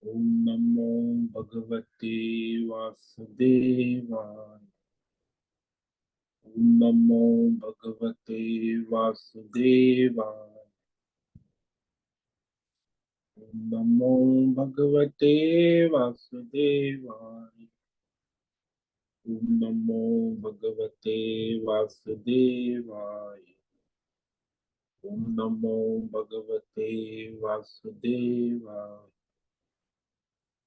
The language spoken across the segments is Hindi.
ओम नमो भगवते वासुदेवाय। ओम नमो भगवते वासुदेवाय। ओम नमो भगवते वासुदेवाय। ओम नमो भगवते वासुदेवाय। ओम नमो भगवते वासुदेवाय।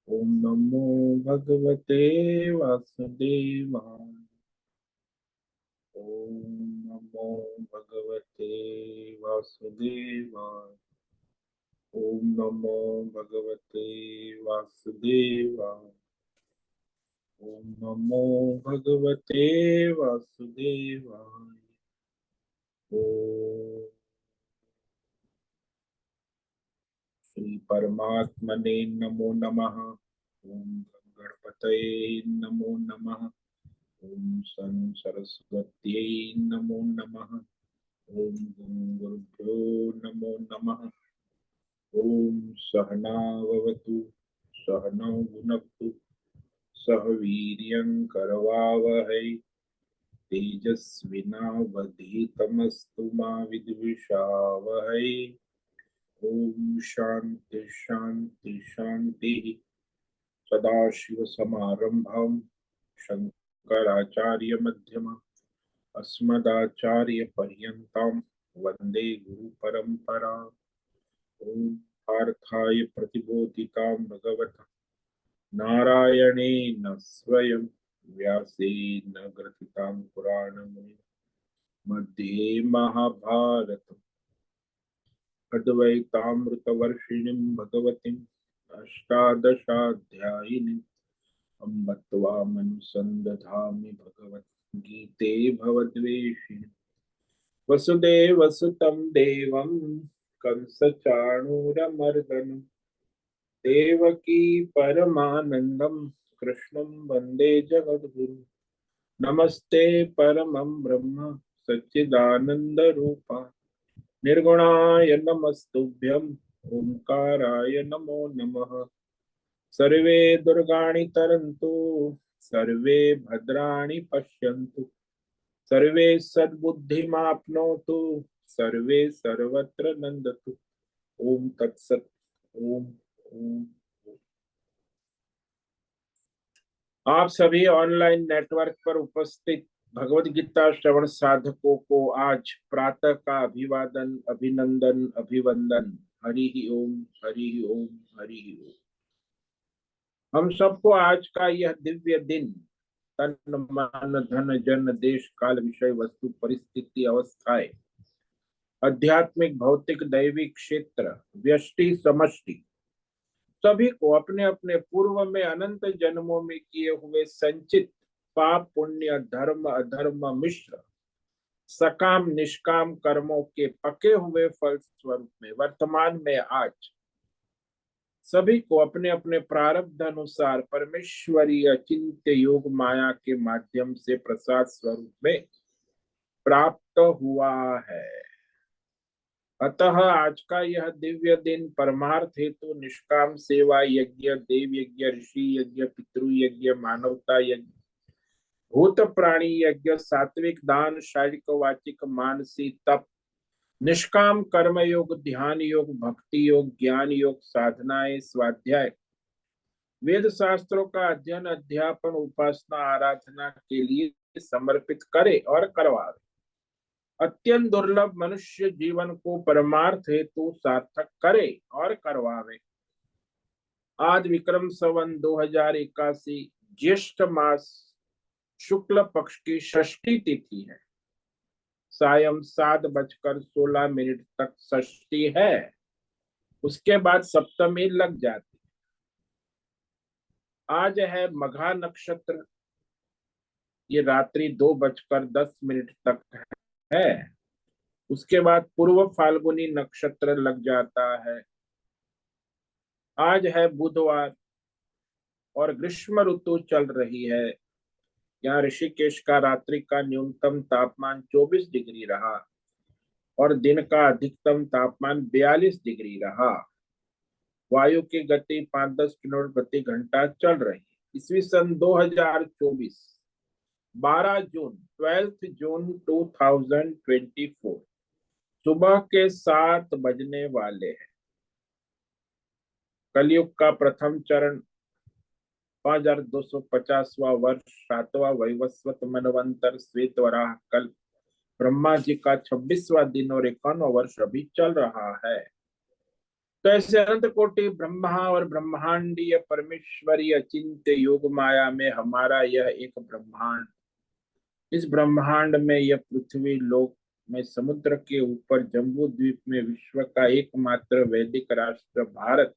ओम नमो भगवते वासुदेवाय। ओम नमो भगवते वासुदेवाय। ओम नमो भगवते वासुदेवाय। ओम नमो भगवते वासुदेवाय। ओम श्री परमात्मने नमो नमः। ओम गणपतये नमो नमः। ओम सन सरस्वत्यै नमो नमः। ओम गुरुभ्यो नमो नमः। ओम सहनाववतु सहनौ भुनक्तु सह वीर्यं करवावहै तेजस्विनावधीतमस्तु मा विद्विषावहै। ओम शांति शांति शांति। सदाशिवसमारम्भां शंकराचार्य मध्यमाम् अस्मदाचार्यपर्यन्तां वन्दे गुरुपरम्पराम्। ओम पार्थाय प्रतिबोधितां भगवता नारायणेन स्वयं व्यासेन ग्रथितां पुराणमुनिं मध्ये महाभारतम् अद्वैतामृतवर्षिणीं भगवतीम् अष्टादशाध्यायिनीम् अम्ब त्वामनुसन्दधामि भगवद्गीते भवद्वेषिणीम् वसुदेवसुतं देवं कंसचाणूरमर्दनम् देवकी परमानन्दं कृष्णं वन्दे जगद्गुरुं। नमस्ते परमं ब्रह्म सच्चिदानन्दरूपा निर्गुणाय नमस्तुभ्यं ओंकाराय नमो नमः। सर्वे दुर्गाणि तरन्तु सर्वे भद्राणि पश्यन्तु सर्वे सद्बुद्धिमाप्नोतु सर्वे सर्वत्र नन्दतु। ओम तत्सत्। ओम ओम। आप सभी ऑनलाइन नेटवर्क पर उपस्थित भगवत गीता श्रवण साधकों को आज प्रातः का अभिवादन अभिनंदन अभिवंदन। हरि ही ओम हरि ही ओम हरि ही ओम। हम सबको आज का यह दिव्य दिन तन मन धन जन देश काल विषय वस्तु परिस्थिति अवस्थाएं आध्यात्मिक भौतिक दैविक क्षेत्र व्यष्टि समष्टि सभी को अपने अपने पूर्व में अनंत जन्मों में किए हुए संचित पाप पुण्य धर्म अधर्म मिश्र सकाम निष्काम कर्मों के पके हुए फल स्वरूप में वर्तमान में आज सभी को अपने अपने प्रारब्ध अनुसार परमेश्वरीय चिंत्य योग माया के माध्यम से प्रसाद स्वरूप में प्राप्त हुआ है। अतः आज का यह दिव्य दिन परमार्थ हेतु निष्काम सेवा यज्ञ देव यज्ञ ऋषि यज्ञ पितृ यज्ञ मानवता यज्ञ भूत प्राणी यज्ञ सात्विक दान शारीरिक वाचिक मानसी तप निष्काम कर्म योग ध्यान योग भक्ति योग ज्ञान योग साधनाएं स्वाध्याय वेद शास्त्रों का अध्ययन अध्यापन उपासना आराधना के लिए समर्पित करे और करवावे। अत्यंत दुर्लभ मनुष्य जीवन को परमार्थ हेतु सार्थक करे और करवावे। आज विक्रम संवत 2081 ज्येष्ठ मास शुक्ल पक्ष की षष्ठी तिथि है। सायं 7:16 तक षष्ठी है, उसके बाद सप्तमी लग जाती। आज है मघा नक्षत्र, ये रात्रि 2:10 तक है। उसके बाद पूर्व फाल्गुनी नक्षत्र लग जाता है। आज है बुधवार और ग्रीष्म ऋतु चल रही है। यहाँ ऋषिकेश का रात्रि का न्यूनतम तापमान 24 डिग्री रहा और दिन का अधिकतम तापमान 42 डिग्री रहा। वायु की गति 5-10 किलोमीटर प्रति घंटा चल रही है। ईस्वी सन 2024, 12 जून, 12 जून 2024, सुबह के 7 बजने वाले हैं। कलयुग का प्रथम चरण 5250वां वर्ष, 7वां वैवस्वत मनवंतर, श्वेत वराह कल्प, ब्रह्मा जी का 26वां दिन और 51वां वर्ष अभी चल रहा है। तो ऐसे अनंत कोटि ब्रह्मा और ब्रह्मांडीय परमेश्वरी अचिंत्य योग माया में हमारा यह एक ब्रह्मांड, इस ब्रह्मांड में यह पृथ्वी लोक में समुद्र के ऊपर जम्बू द्वीप में विश्व का एकमात्र वैदिक राष्ट्र भारत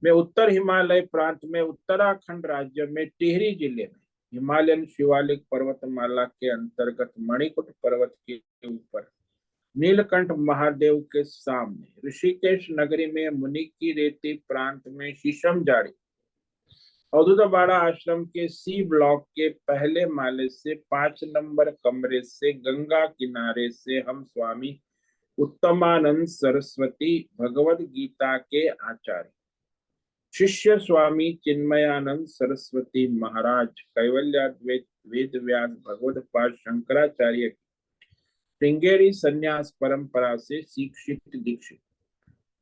में उत्तर हिमालय प्रांत में उत्तराखंड राज्य में टिहरी जिले में हिमालयन शिवालिक पर्वतमाला के अंतर्गत मणिकुट पर्वत के ऊपर नीलकंठ महादेव के सामने ऋषिकेश नगरी में मुनि की रेती प्रांत में शीशम झाड़ी अवधूतवाड़ा आश्रम के सी ब्लॉक के पहले माले से 5 नंबर कमरे से गंगा किनारे से हम स्वामी उत्तमानंद सरस्वती भगवद गीता के आचार्य शिष्य स्वामी चिन्मयानंद सरस्वती महाराज कैवल्याद्वैत वेद व्यास भगवद पाद शंकराचार्य श्रृंगेरी संन्यास परंपरा से शिक्षित दीक्षित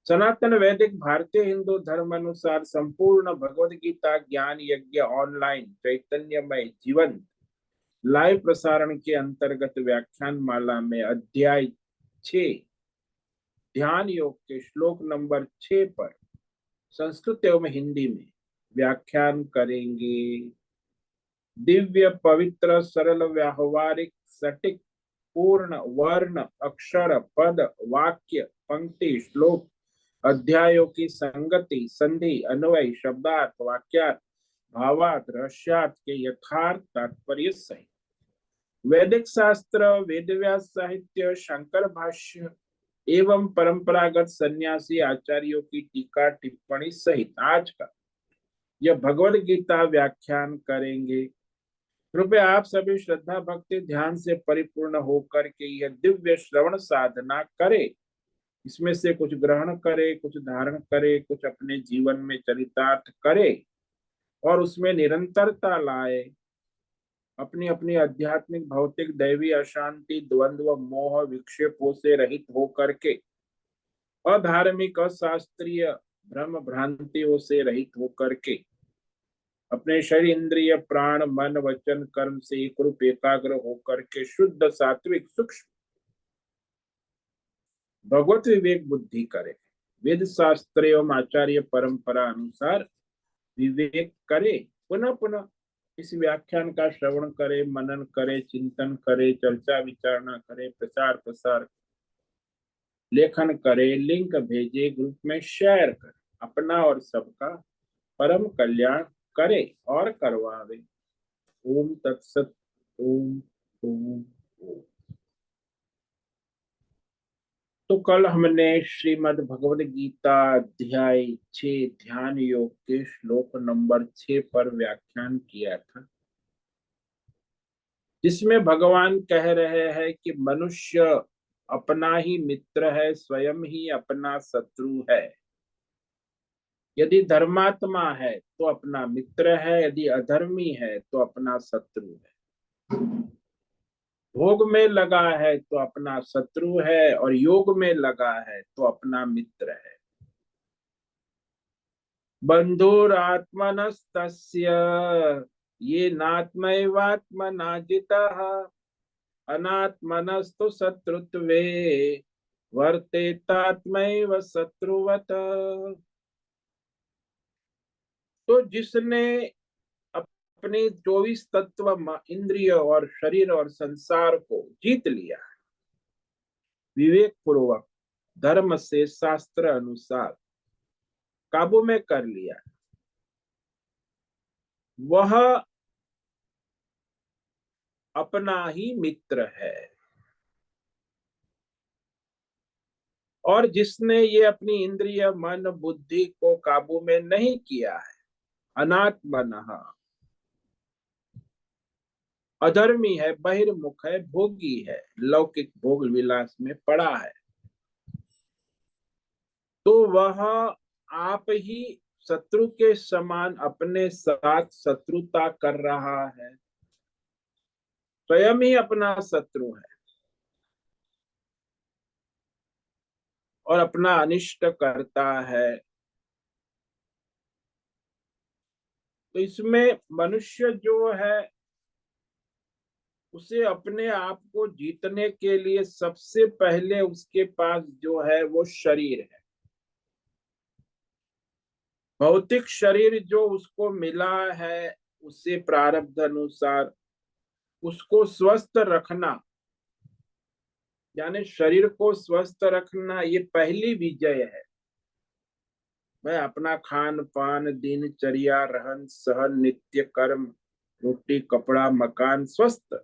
सनातन वैदिक भारतीय हिंदू धर्म अनुसार संपूर्ण भगवद गीता ज्ञान यज्ञ ऑनलाइन चैतन्यमय जीवन लाइव प्रसारण के अंतर्गत व्याख्यान माला में अध्याय 6 ध्यान योग के श्लोक नंबर 6 पर संस्कृत एवं हिंदी में व्याख्यान करेंगे। दिव्य पवित्र सरल व्यावहारिक सटीक पूर्ण वर्ण अक्षर पद वाक्य पंक्ति श्लोक अध्यायों की संगति संधि अन्वय शब्दार्थ वाक्यार्थ भावार्थ रहस्यार्थ के यथार्थ तात्पर्य सहित वैदिक शास्त्र वेदव्यास साहित्य शंकर भाष्य एवं परंपरागत सन्यासी आचार्यों की टीका टिप्पणी सहित आज का यह भगवद गीता व्याख्यान करेंगे। कृपया आप सभी श्रद्धा भक्ति ध्यान से परिपूर्ण होकर के यह दिव्य श्रवण साधना करें। इसमें से कुछ ग्रहण करे, कुछ धारण करे, कुछ अपने जीवन में चरितार्थ करे और उसमें निरंतरता लाए। अपनी अपनी आध्यात्मिक भौतिक दैवी अशांति द्वंद्व मोह विक्षेपों से रहित होकर के अधार्मिक अशास्त्रीय भ्रम भ्रांतियों से रहित होकर के अपने शरीर इंद्रिय प्राण मन वचन कर्म से एक रूप एकाग्र होकर के शुद्ध सात्विक सूक्ष्म भगवत विवेक बुद्धि करे। वेद शास्त्र एवं आचार्य परंपरा अनुसार विवेक करे। पुनः पुनः इस व्याख्यान का श्रवण करे, मनन करे, चिंतन करे, चर्चा विचारणा करे, प्रचार प्रसार लेखन करे, लिंक भेजे, ग्रुप में शेयर करे, अपना और सबका परम कल्याण करे और करवावे। ओम तत्सत। ओम ओम ओम। तो कल हमने श्रीमद् भगवद गीता अध्याय 6 ध्यान योग के श्लोक नंबर 6 पर व्याख्यान किया था, जिसमें भगवान कह रहे हैं कि मनुष्य अपना ही मित्र है, स्वयं ही अपना शत्रु है। यदि धर्मात्मा है तो अपना मित्र है, यदि अधर्मी है तो अपना शत्रु है। भोग में लगा है तो अपना शत्रु है और योग में लगा है तो अपना मित्र है। बंधुरात्मनस्तस्य ये नात्मैवात्मना जितः अनात्मनस्तु शत्रुत्वे वर्तेतात्मैव शत्रुवत। तो जिसने अपने 24 तत्व इंद्रिय और शरीर और संसार को जीत लिया, विवेक पूर्वक धर्म से शास्त्र अनुसार काबू में कर लिया, वह अपना ही मित्र है। और जिसने ये अपनी इंद्रिय मन बुद्धि को काबू में नहीं किया है, अनात्मनः, अधर्मी है, बहिर्मुख है, भोगी है, लौकिक भोग विलास में पड़ा है, तो वह आप ही शत्रु के समान अपने साथ शत्रुता कर रहा है, स्वयं ही अपना शत्रु है और अपना अनिष्ट करता है। तो इसमें मनुष्य जो है उसे अपने आप को जीतने के लिए सबसे पहले उसके पास जो है वो शरीर है, भौतिक शरीर जो उसको मिला है, उसे प्रारब्ध अनुसार उसको स्वस्थ रखना, यानी शरीर को स्वस्थ रखना, ये पहली विजय है। मैं अपना खान पान, दिनचर्या, रहन सहन, नित्य कर्म, रोटी कपड़ा मकान स्वस्थ,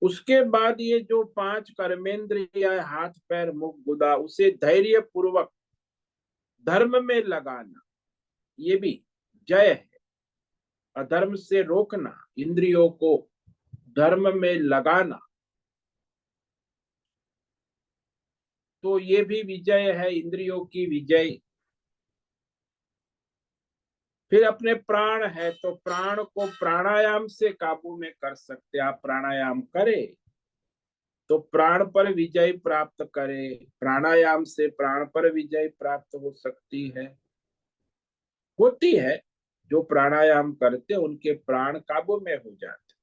उसके बाद ये जो पांच कर्मेंद्रिय हाथ पैर मुख गुदा, उसे धैर्य पूर्वक धर्म में लगाना, ये भी जय है। अधर्म से रोकना, इंद्रियों को धर्म में लगाना, तो ये भी विजय है, इंद्रियों की विजय। फिर अपने प्राण है, तो प्राण को प्राणायाम से काबू में कर सकते, आप प्राणायाम करें तो प्राण पर विजय प्राप्त करें, प्राणायाम से प्राण पर विजय प्राप्त हो सकती है, होती है। जो प्राणायाम करते उनके प्राण काबू में हो जाते।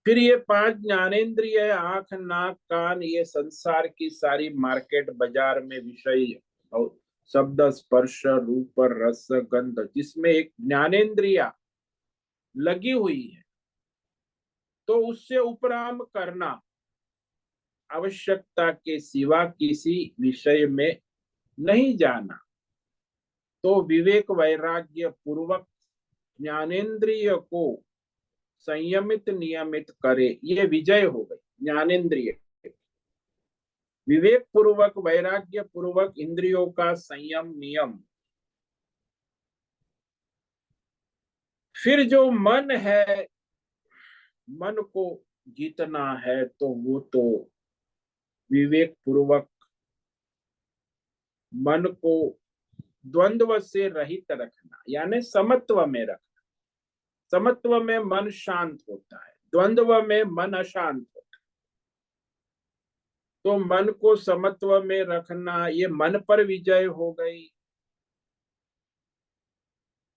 फिर ये पांच ज्ञानेंद्रिय, आंख नाक कान, ये संसार की सारी मार्केट बाजार में विषय और शब्द स्पर्श रूप रस गंध, जिसमें एक ज्ञानेंद्रिया लगी हुई है, तो उससे उपराम करना, आवश्यकता के सिवा किसी विषय में नहीं जाना, तो विवेक वैराग्य पूर्वक ज्ञानेन्द्रिय को संयमित नियमित करे, ये विजय हो गई ज्ञानेन्द्रिय। विवेक पूर्वक वैराग्य पूर्वक इंद्रियों का संयम नियम। फिर जो मन है, मन को जीतना है, तो वो तो विवेक पूर्वक मन को द्वंद्व से रहित रखना, यानी समत्व में रखना। समत्व में मन शांत होता है, द्वंद्व में मन अशांत होता है। तो मन को समत्व में रखना, ये मन पर विजय हो गई।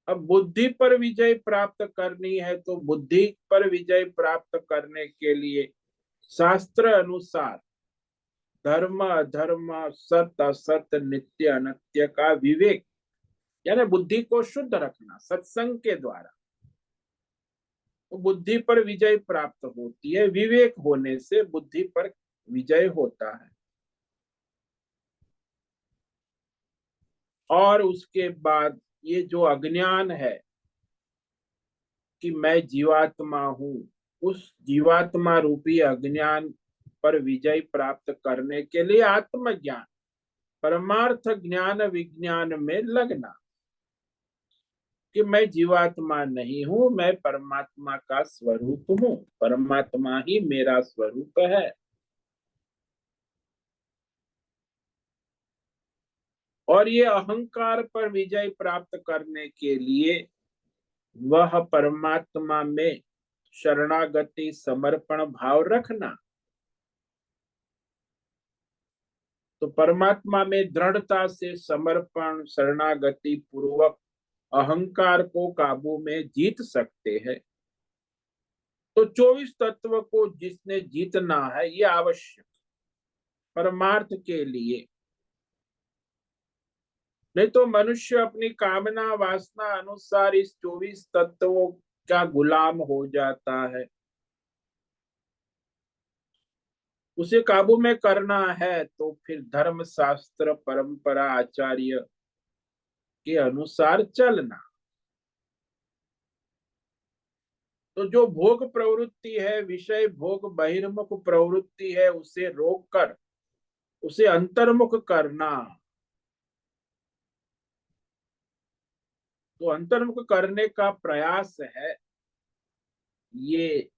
अब बुद्धि पर विजय प्राप्त करनी है, तो बुद्धि पर विजय प्राप्त करने के लिए शास्त्र अनुसार धर्म अधर्म, सत असत, नित्य अनित्य का विवेक, यानी बुद्धि को शुद्ध रखना सत्संग के द्वारा, तो बुद्धि पर विजय प्राप्त होती है। विवेक होने से बुद्धि पर विजय होता है। और उसके बाद ये जो अज्ञान है कि मैं जीवात्मा हूं, उस जीवात्मा रूपी अज्ञान पर विजय प्राप्त करने के लिए आत्मज्ञान, परमार्थ ज्ञान विज्ञान में लगना, कि मैं जीवात्मा नहीं हूं, मैं परमात्मा का स्वरूप हूं, परमात्मा ही मेरा स्वरूप है। और ये अहंकार पर विजय प्राप्त करने के लिए वह परमात्मा में शरणागति समर्पण भाव रखना, तो परमात्मा में दृढ़ता से समर्पण शरणागति पूर्वक अहंकार को काबू में जीत सकते हैं। तो 24 तत्व को जिसने जीतना है, ये आवश्यक परमार्थ के लिए। नहीं तो मनुष्य अपनी कामना वासना अनुसार इस 24 तत्वों का गुलाम हो जाता है। उसे काबू में करना है तो फिर धर्म शास्त्र परंपरा आचार्य के अनुसार चलना। तो जो भोग प्रवृत्ति है, विषय भोग बहिर्मुख प्रवृत्ति है, उसे रोककर उसे अंतर्मुख करना। तो अंतर्मुख करने का प्रयास है, ये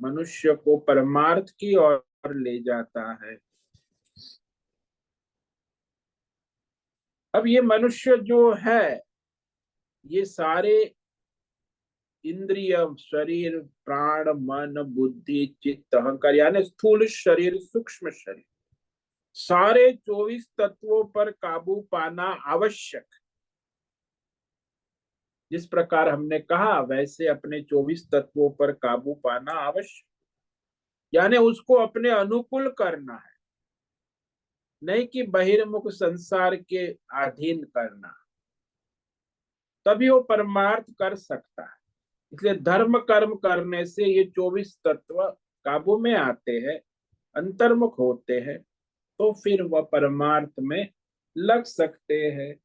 मनुष्य को परमार्थ की ओर ले जाता है। अब ये मनुष्य जो है, ये सारे इंद्रिय, शरीर, प्राण, मन, बुद्धि, चित्त, अहंकार, यानी स्थूल शरीर, सूक्ष्म शरीर, सारे 24 तत्वों पर काबू पाना आवश्यक। जिस प्रकार हमने कहा वैसे अपने 24 तत्वों पर काबू पाना आवश्यक, यानी उसको अपने अनुकूल करना है, नहीं कि बहिर्मुख संसार के अधीन करना। तभी वो परमार्थ कर सकता है। इसलिए धर्म कर्म करने से ये 24 तत्व काबू में आते हैं, अंतर्मुख होते हैं, तो फिर वह परमार्थ में लग सकते हैं।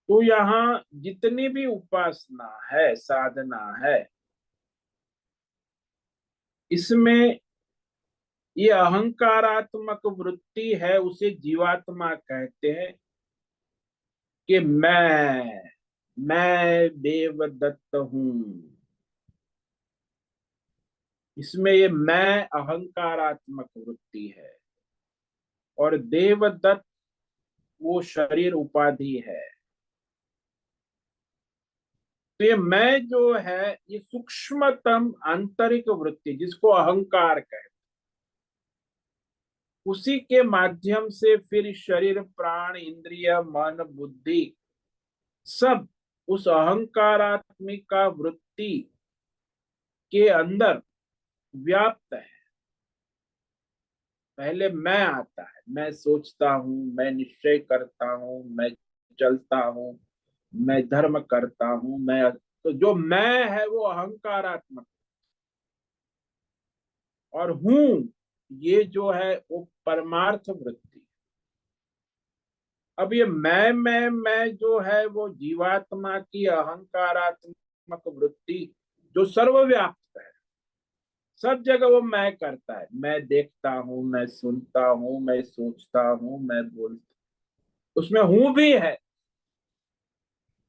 तो यहाँ जितनी भी उपासना है, साधना है, इसमें ये अहंकारात्मक वृत्ति है, उसे जीवात्मा कहते हैं कि मैं देवदत्त हूं। इसमें ये मैं अहंकारात्मक वृत्ति है, और देवदत्त वो शरीर उपाधि है। तो ये मैं जो है, ये सूक्ष्मतम आंतरिक वृत्ति जिसको अहंकार कहते, उसी के माध्यम से फिर शरीर, प्राण, इंद्रिय, मन, बुद्धि सब उस अहंकारात्मिका वृत्ति के अंदर व्याप्त है। पहले मैं आता है, मैं सोचता हूं, मैं निश्चय करता हूं, मैं चलता हूं, मैं धर्म करता हूं, मैं, तो जो मैं है वो अहंकारात्मक, और हूं ये जो है वो परमार्थ वृत्ति। अब ये मैं जो है वो जीवात्मा की अहंकारात्मक वृत्ति जो सर्वव्याप्त है, सब जगह वो मैं करता है। मैं देखता हूं, मैं सुनता हूं, मैं सोचता हूं, मैं बोलता, उसमें हूं भी है।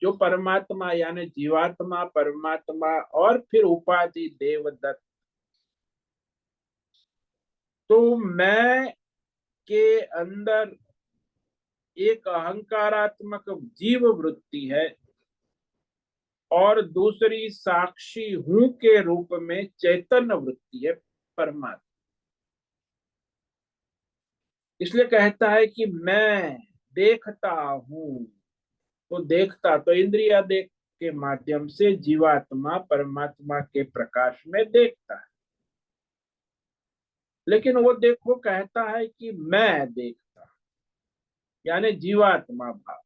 जो परमात्मा यानी जीवात्मा, परमात्मा और फिर उपाधि देवदत्त, तो मैं के अंदर एक अहंकारात्मक जीव वृत्ति है, और दूसरी साक्षी हूं के रूप में चैतन्य वृत्ति है, परमात्मा। इसलिए कहता है कि मैं देखता हूं। तो देखता तो इंद्रिया देख के माध्यम से जीवात्मा परमात्मा के प्रकाश में देखता है, लेकिन वो देखो कहता है कि मैं देखता, यानी जीवात्मा भाव।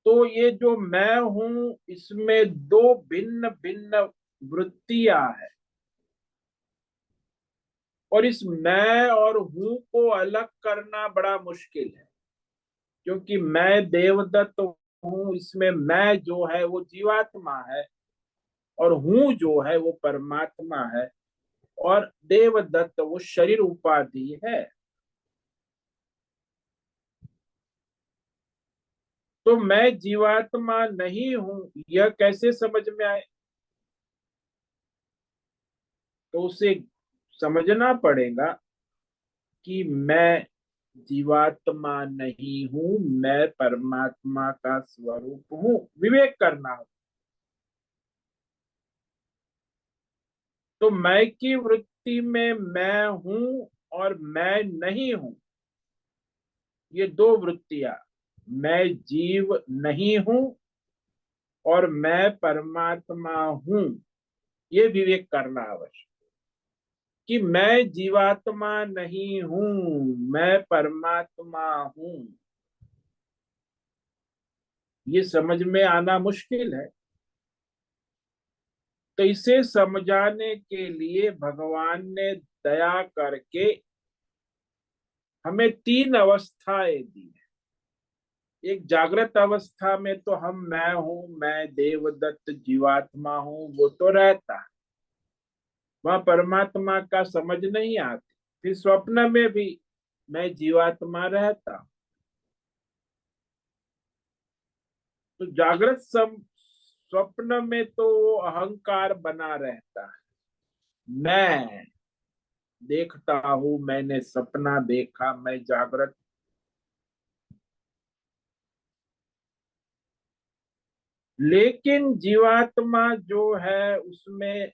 तो ये जो मैं हूं, इसमें दो भिन्न भिन्न वृत्तियां हैं, और इस मैं और हूं को अलग करना बड़ा मुश्किल है, क्योंकि मैं देवदत्त हूं, इसमें मैं जो है वो जीवात्मा है, और हूं जो है वो परमात्मा है, और देवदत्त वो शरीर उपाधि है। तो मैं जीवात्मा नहीं हूं, यह कैसे समझ में आए? तो उसे समझना पड़ेगा कि मैं जीवात्मा नहीं हूं, मैं परमात्मा का स्वरूप हूं, विवेक करना हो। तो मैं की वृत्ति में मैं हूं और मैं नहीं हूं, ये दो वृत्तियां, मैं जीव नहीं हूं और मैं परमात्मा हूं, ये विवेक करना आवश्यक। कि मैं जीवात्मा नहीं हूं, मैं परमात्मा हूं, ये समझ में आना मुश्किल है। तो इसे समझाने के लिए भगवान ने दया करके हमें तीन अवस्थाएं दी। एक जागृत अवस्था में तो हम मैं हूं, मैं देवदत्त जीवात्मा हूं, वो तो रहता है, वह परमात्मा का समझ नहीं आती। फिर स्वप्न में भी मैं जीवात्मा रहता। तो जागृत स्वप्न में तो वो अहंकार बना रहता है। मैं देखता हूं, मैंने सपना देखा, मैं जागृत। लेकिन जीवात्मा जो है उसमें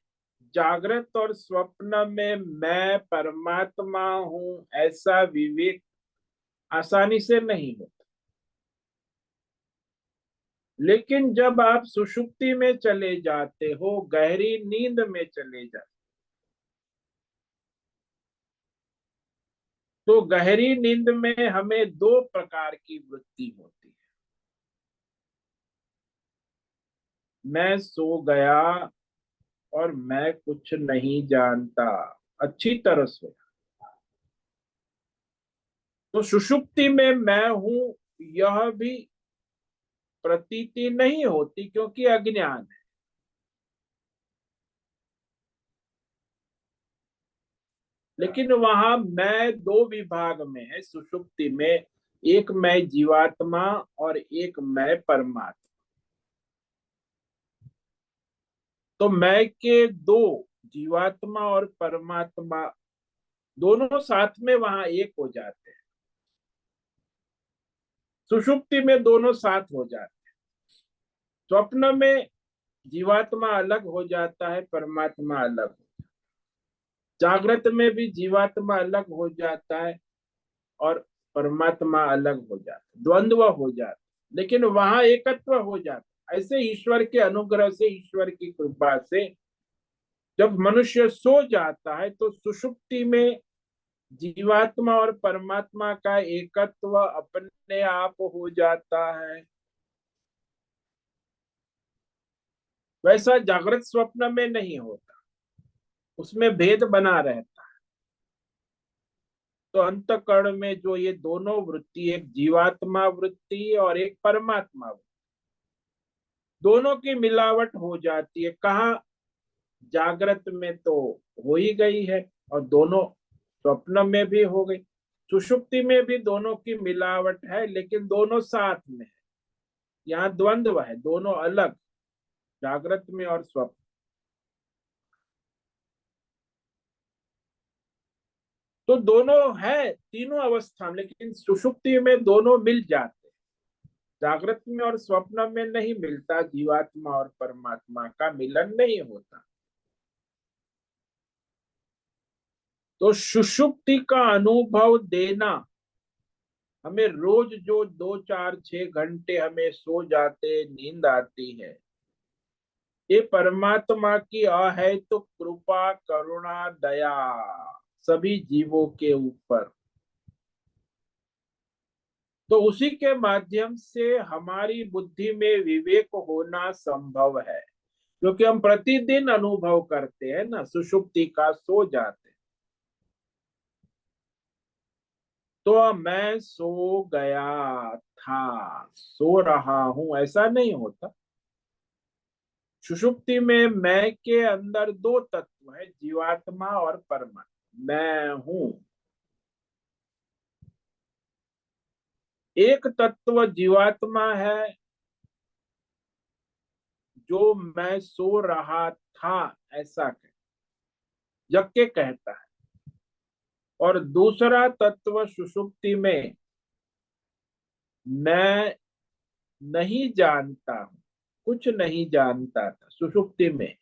जागृत और स्वप्न में मैं परमात्मा हूं ऐसा विवेक आसानी से नहीं होता। लेकिन जब आप सुषुप्ति में चले जाते हो, गहरी नींद में चले जाते, तो गहरी नींद में हमें दो प्रकार की वृत्ति होती है। मैं सो गया और मैं कुछ नहीं जानता, अच्छी तरह से। तो सुषुप्ति में मैं हूं यह भी प्रतीति नहीं होती, क्योंकि अज्ञान है। लेकिन वहां मैं दो विभाग में है सुषुप्ति में, एक मैं जीवात्मा और एक मैं परमात्मा। तो मैं के दो, जीवात्मा और परमात्मा दोनों साथ में वहां एक हो जाते हैं। सुषुप्ति में दोनों साथ हो जाते हैं। स्वप्न में जीवात्मा अलग हो जाता है, परमात्मा अलग। जागृत में भी जीवात्मा अलग हो जाता है और परमात्मा अलग हो जाता है, द्वंद्व हो जाता है, लेकिन वहां एकत्व हो जाता है। ऐसे ईश्वर के अनुग्रह से, ईश्वर की कृपा से जब मनुष्य सो जाता है तो सुषुप्ति में जीवात्मा और परमात्मा का एकत्व अपने आप हो जाता है। वैसा जागृत स्वप्न में नहीं होता, उसमें भेद बना रहता। तो अंतकरण में जो ये दोनों वृत्ति, एक जीवात्मा वृत्ति और एक परमात्मा वृत्ति, दोनों की मिलावट हो जाती है। कहाँ? जागृत में तो हो ही गई है, और दोनों स्वप्न में भी हो गई। सुषुप्ति में भी दोनों की मिलावट है, लेकिन दोनों साथ में है। यहाँ द्वंद्व है, दोनों अलग, जागृत में और स्वप्न। तो दोनों है तीनों अवस्था में, लेकिन सुषुप्ति में दोनों मिल जाते हैं। जागृत में और स्वप्न में नहीं मिलता, जीवात्मा और परमात्मा का मिलन नहीं होता। तो सुषुप्ति का अनुभव देना, हमें रोज जो 2 4 6 घंटे हमें सो जाते, नींद आती है, ये परमात्मा की है तो कृपा, करुणा, दया सभी जीवों के ऊपर। तो उसी के माध्यम से हमारी बुद्धि में विवेक होना संभव है, क्योंकि हम प्रतिदिन अनुभव करते हैं ना सुषुप्ति का, सो जाते। तो मैं सो गया था, सो रहा हूं ऐसा नहीं होता। सुषुप्ति में मैं के अंदर दो तत्व है, जीवात्मा और परमात्मा। मैं हूं, एक तत्व जीवात्मा है जो मैं सो रहा था ऐसा जग के कहता है, और दूसरा तत्व सुषुप्ति में मैं नहीं जानता हूं, कुछ नहीं जानता था। सुषुप्ति में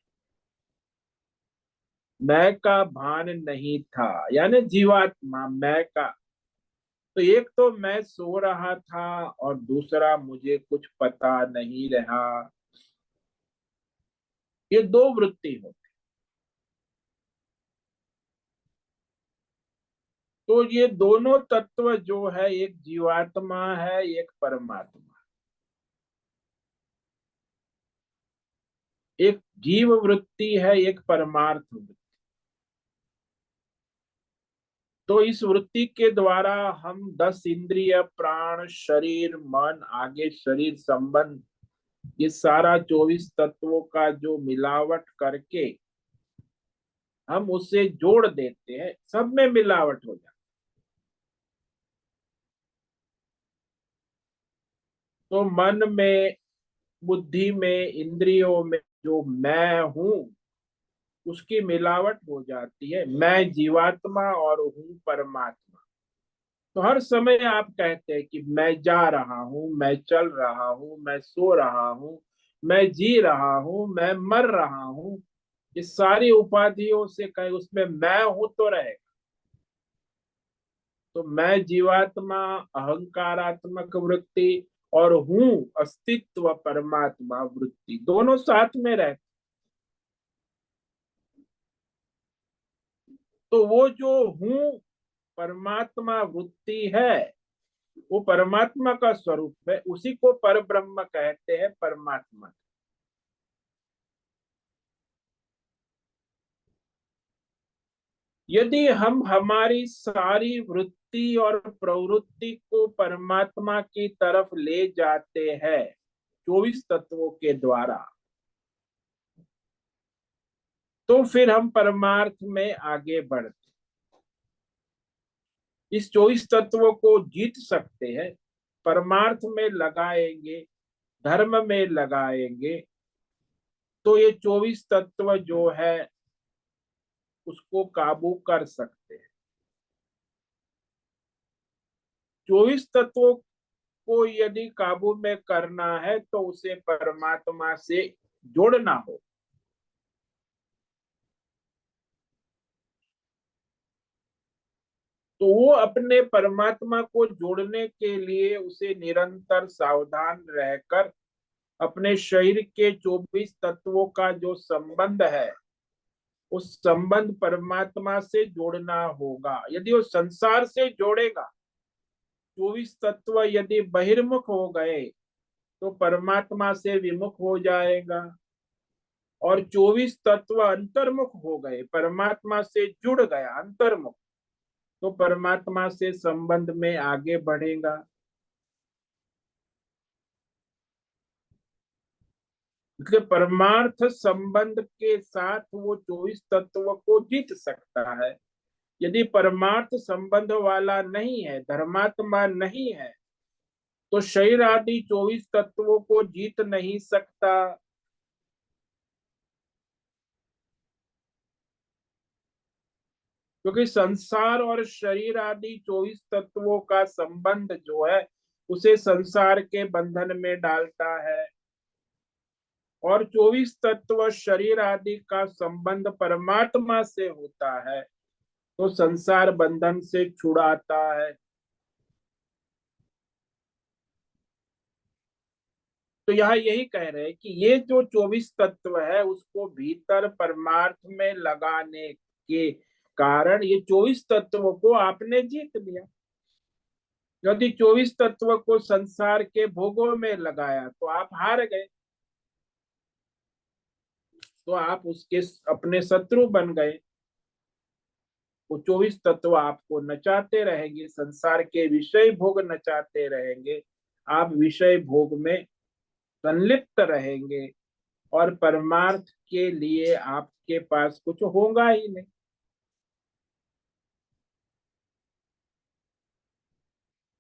मैं का भान नहीं था, यानी जीवात्मा मैं का। तो एक तो मैं सो रहा था और दूसरा मुझे कुछ पता नहीं रहा। ये दो वृत्ति होती। तो ये दोनों तत्व जो है, एक जीवात्मा है, एक परमात्मा। एक जीव वृत्ति है, एक परमार्थ वृत्ति। तो इस वृत्ति के द्वारा हम 10 इंद्रिय, प्राण, शरीर, मन, आगे शरीर संबंध, ये सारा 24 तत्वों का जो मिलावट करके हम उसे जोड़ देते हैं, सब में मिलावट हो जाती है। तो मन में, बुद्धि में, इंद्रियों में जो मैं हूं उसकी मिलावट हो जाती है। मैं जीवात्मा और हूं परमात्मा। तो हर समय आप कहते हैं कि मैं जा रहा हूं, मैं चल रहा हूं, मैं सो रहा हूं, मैं जी रहा हूं, मैं मर रहा हूं। इस सारी उपाधियों से कहीं उसमें मैं हूं तो रहेगा। तो मैं जीवात्मा, अहंकारात्मक वृत्ति, और हूं अस्तित्व परमात्मा वृत्ति, दोनों साथ में रहते। तो वो जो हूं परमात्मा वृत्ति है, वो परमात्मा का स्वरूप है, उसी को पर ब्रह्म कहते हैं, परमात्मा। यदि हम हमारी सारी वृत्ति और प्रवृत्ति को परमात्मा की तरफ ले जाते हैं 24 तत्वों के द्वारा, तो फिर हम परमार्थ में आगे बढ़ते, इस 24 तत्वों को जीत सकते हैं। परमार्थ में लगाएंगे, धर्म में लगाएंगे, तो ये 24 तत्व जो है उसको काबू कर सकते हैं। 24 तत्वों को यदि काबू में करना है तो उसे परमात्मा से जोड़ना हो। तो वो अपने परमात्मा को जोड़ने के लिए उसे निरंतर सावधान रहकर अपने शरीर के 24 तत्वों का जो संबंध है उस संबंध परमात्मा से जोड़ना होगा। यदि वो संसार से जोड़ेगा, 24 तत्व यदि बहिर्मुख हो गए तो परमात्मा से विमुख हो जाएगा। और 24 तत्व अंतर्मुख हो गए, परमात्मा से जुड़ गया अंतर्मुख, तो परमात्मा से संबंध में आगे बढ़ेगा। इसलिए परमार्थ संबंध के साथ वो 24 तत्व को जीत सकता है। यदि परमार्थ संबंध वाला नहीं है, धर्मात्मा नहीं है, तो शरीर आदि 24 तत्वों को जीत नहीं सकता। क्योंकि संसार और शरीर आदि 24 तत्वों का संबंध जो है उसे संसार के बंधन में डालता है। और 24 तत्व शरीर आदि का संबंध परमात्मा से होता है तो संसार बंधन से छुड़ाता है। तो यहाँ यही कह रहे हैं कि ये जो 24 तत्व है उसको भीतर परमार्थ में लगाने के कारण ये 24 तत्वों को आपने जीत लिया। यदि 24 तत्व को संसार के भोगों में लगाया तो आप हार गए, तो आप उसके अपने शत्रु बन गए। वो 24 तत्व आपको नचाते रहेंगे, संसार के विषय भोग नचाते रहेंगे, आप विषय भोग में संलिप्त रहेंगे और परमार्थ के लिए आपके पास कुछ होगा ही नहीं।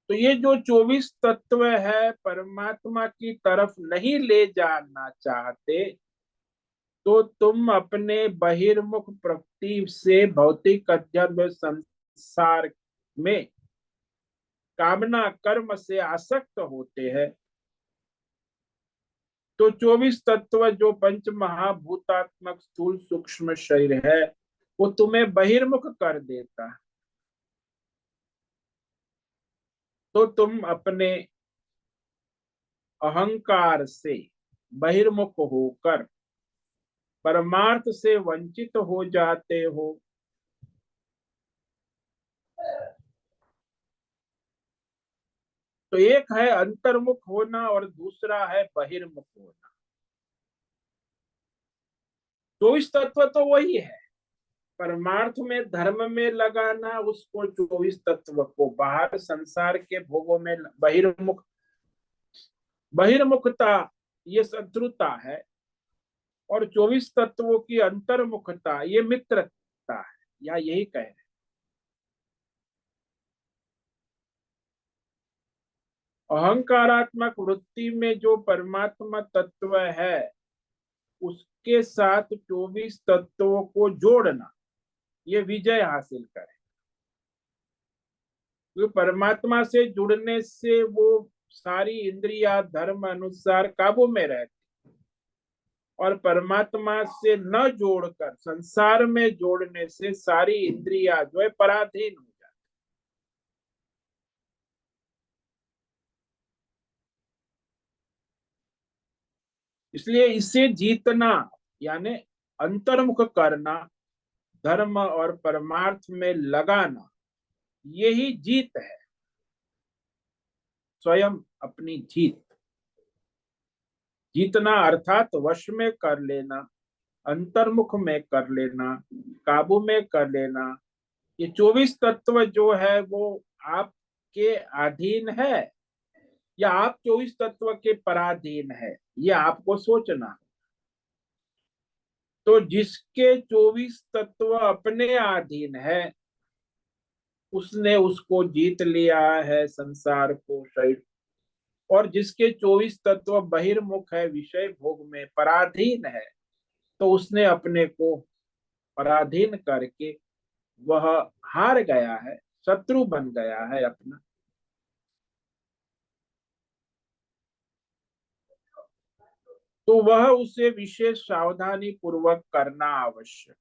तो ये जो 24 तत्व है परमात्मा की तरफ नहीं ले जाना चाहते, तो तुम अपने बहिर्मुख प्रकृति से भौतिक अध्ययन संसार में कामना कर्म से आसक्त होते हैं। तो 24 तत्व जो पंच महाभूतात्मक स्थूल सूक्ष्म शरीर है वो तुम्हें बहिर्मुख कर देता है। तो तुम अपने अहंकार से बहिर्मुख होकर परमार्थ से वंचित हो जाते हो। तो एक है अंतर्मुख होना और दूसरा है बहिर्मुख होना। 24 तत्व तो वही है, परमार्थ में धर्म में लगाना उसको, 24 तत्व को बाहर संसार के भोगों में बहिर्मुख, बहिर्मुखता ये शत्रुता है, और 24 तत्वों की अंतर्मुखता ये मित्रता करता है, या यही कह रहे। अहंकारात्मक वृत्ति में जो परमात्मा तत्व है उसके साथ 24 तत्वों को जोड़ना, ये विजय हासिल करे। तो परमात्मा से जुड़ने से वो सारी इंद्रिया धर्म अनुसार काबू में रहती, और परमात्मा से न जोड़कर संसार में जोड़ने से सारी इंद्रिया जो है पराधीन हो जाती। इसलिए इसे जीतना यानी अंतर्मुख करना, धर्म और परमार्थ में लगाना, यही जीत है, स्वयं अपनी जीत। जीतना अर्थात वश में कर लेना, अंतर्मुख में कर लेना, काबू में कर लेना। ये 24 तत्व जो है वो आपके अधीन है या आप 24 तत्व के पराधीन है, ये आपको सोचना। तो जिसके 24 तत्व अपने अधीन है उसने उसको जीत लिया है, संसार को, शरीर। और जिसके 24 तत्व बहिर्मुख है, विषय भोग में पराधीन है, तो उसने अपने को पराधीन करके वह हार गया है, शत्रु बन गया है अपना। तो वह उसे विशेष सावधानी पूर्वक करना आवश्यक।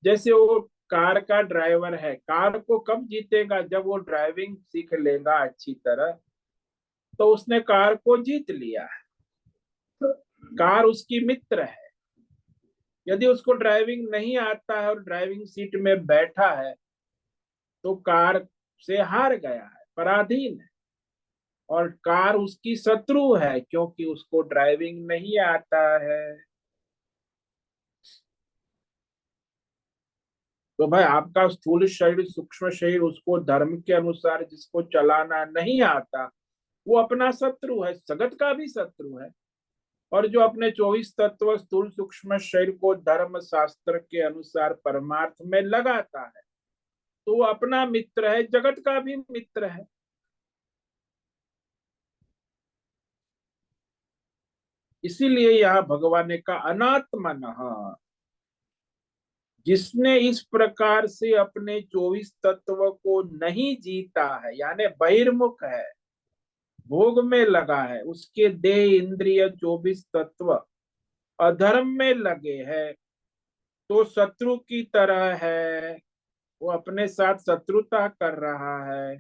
जैसे वो कार का ड्राइवर है, कार को कब जीतेगा? जब वो ड्राइविंग सीख लेगा अच्छी तरह, तो उसने कार को जीत लिया है। कार उसकी मित्र है। यदि उसको ड्राइविंग नहीं आता है और ड्राइविंग सीट में बैठा है तो कार से हार गया है, पराधीन है। और कार उसकी शत्रु है क्योंकि उसको ड्राइविंग नहीं आता है। तो भाई आपका स्थूल शरीर, सूक्ष्म शरीर, उसको धर्म के अनुसार जिसको चलाना नहीं आता, वो अपना शत्रु है, जगत का भी शत्रु है। और जो अपने 24 तत्व स्थूल सूक्ष्म शरीर को धर्म शास्त्र के अनुसार परमार्थ में लगाता है, तो वो अपना मित्र है, जगत का भी मित्र है। इसीलिए यह भगवान ने कहा अनात्मनः, जिसने इस प्रकार से अपने 24 तत्व को नहीं जीता है, यानी बहिर्मुख है, भोग में लगा है, उसके देह इंद्रिय 24 तत्व अधर्म में लगे हैं, तो शत्रु की तरह है। वो अपने साथ शत्रुता कर रहा है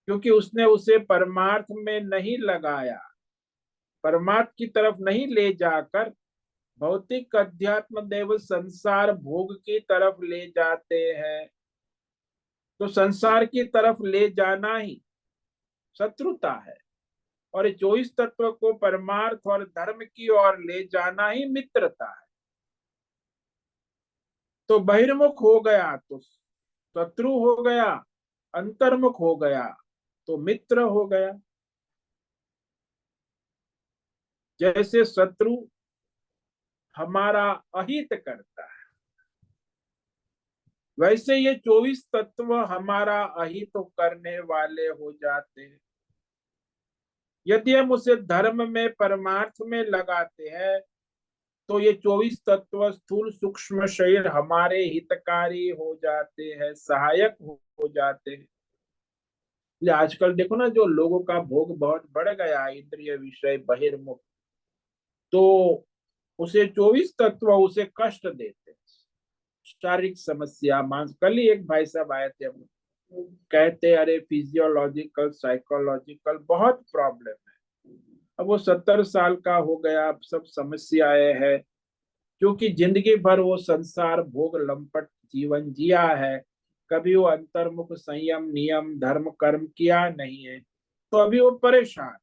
क्योंकि उसने उसे परमार्थ में नहीं लगाया, परमार्थ की तरफ नहीं ले जाकर भौतिक अध्यात्म देव संसार भोग की तरफ ले जाते हैं। तो संसार की तरफ ले जाना ही शत्रुता है, और 24 तत्व को परमार्थ और धर्म की ओर ले जाना ही मित्रता है। तो बहिर्मुख हो गया तो शत्रु हो गया, अंतर्मुख हो गया तो मित्र हो गया। जैसे शत्रु हमारा अहित करता है, वैसे ये 24 तत्व हमारा अहित करने वाले हो जाते हैं। यदि हम उसे धर्म में परमार्थ में लगाते हैं तो ये 24 तत्व स्थूल सूक्ष्म शरीर हमारे हितकारी हो जाते हैं, सहायक हो जाते हैं। इसलिए आजकल देखो ना, जो लोगों का भोग बहुत बढ़ गया है, इंद्रिय विषय बहिर्मुख, तो उसे 24 तत्व उसे कष्ट देते हैं। शारीरिक समस्या, मांस, कल ही एक भाई साहब आए थे, हम कहते अरे फिजियोलॉजिकल साइकोलॉजिकल बहुत प्रॉब्लम है। अब वो 70 साल का हो गया, अब सब समस्याएं है क्योंकि जिंदगी भर वो संसार भोग लंपट जीवन जिया है, कभी वो अंतर्मुख संयम नियम धर्म कर्म किया नहीं है, तो अभी वो परेशान।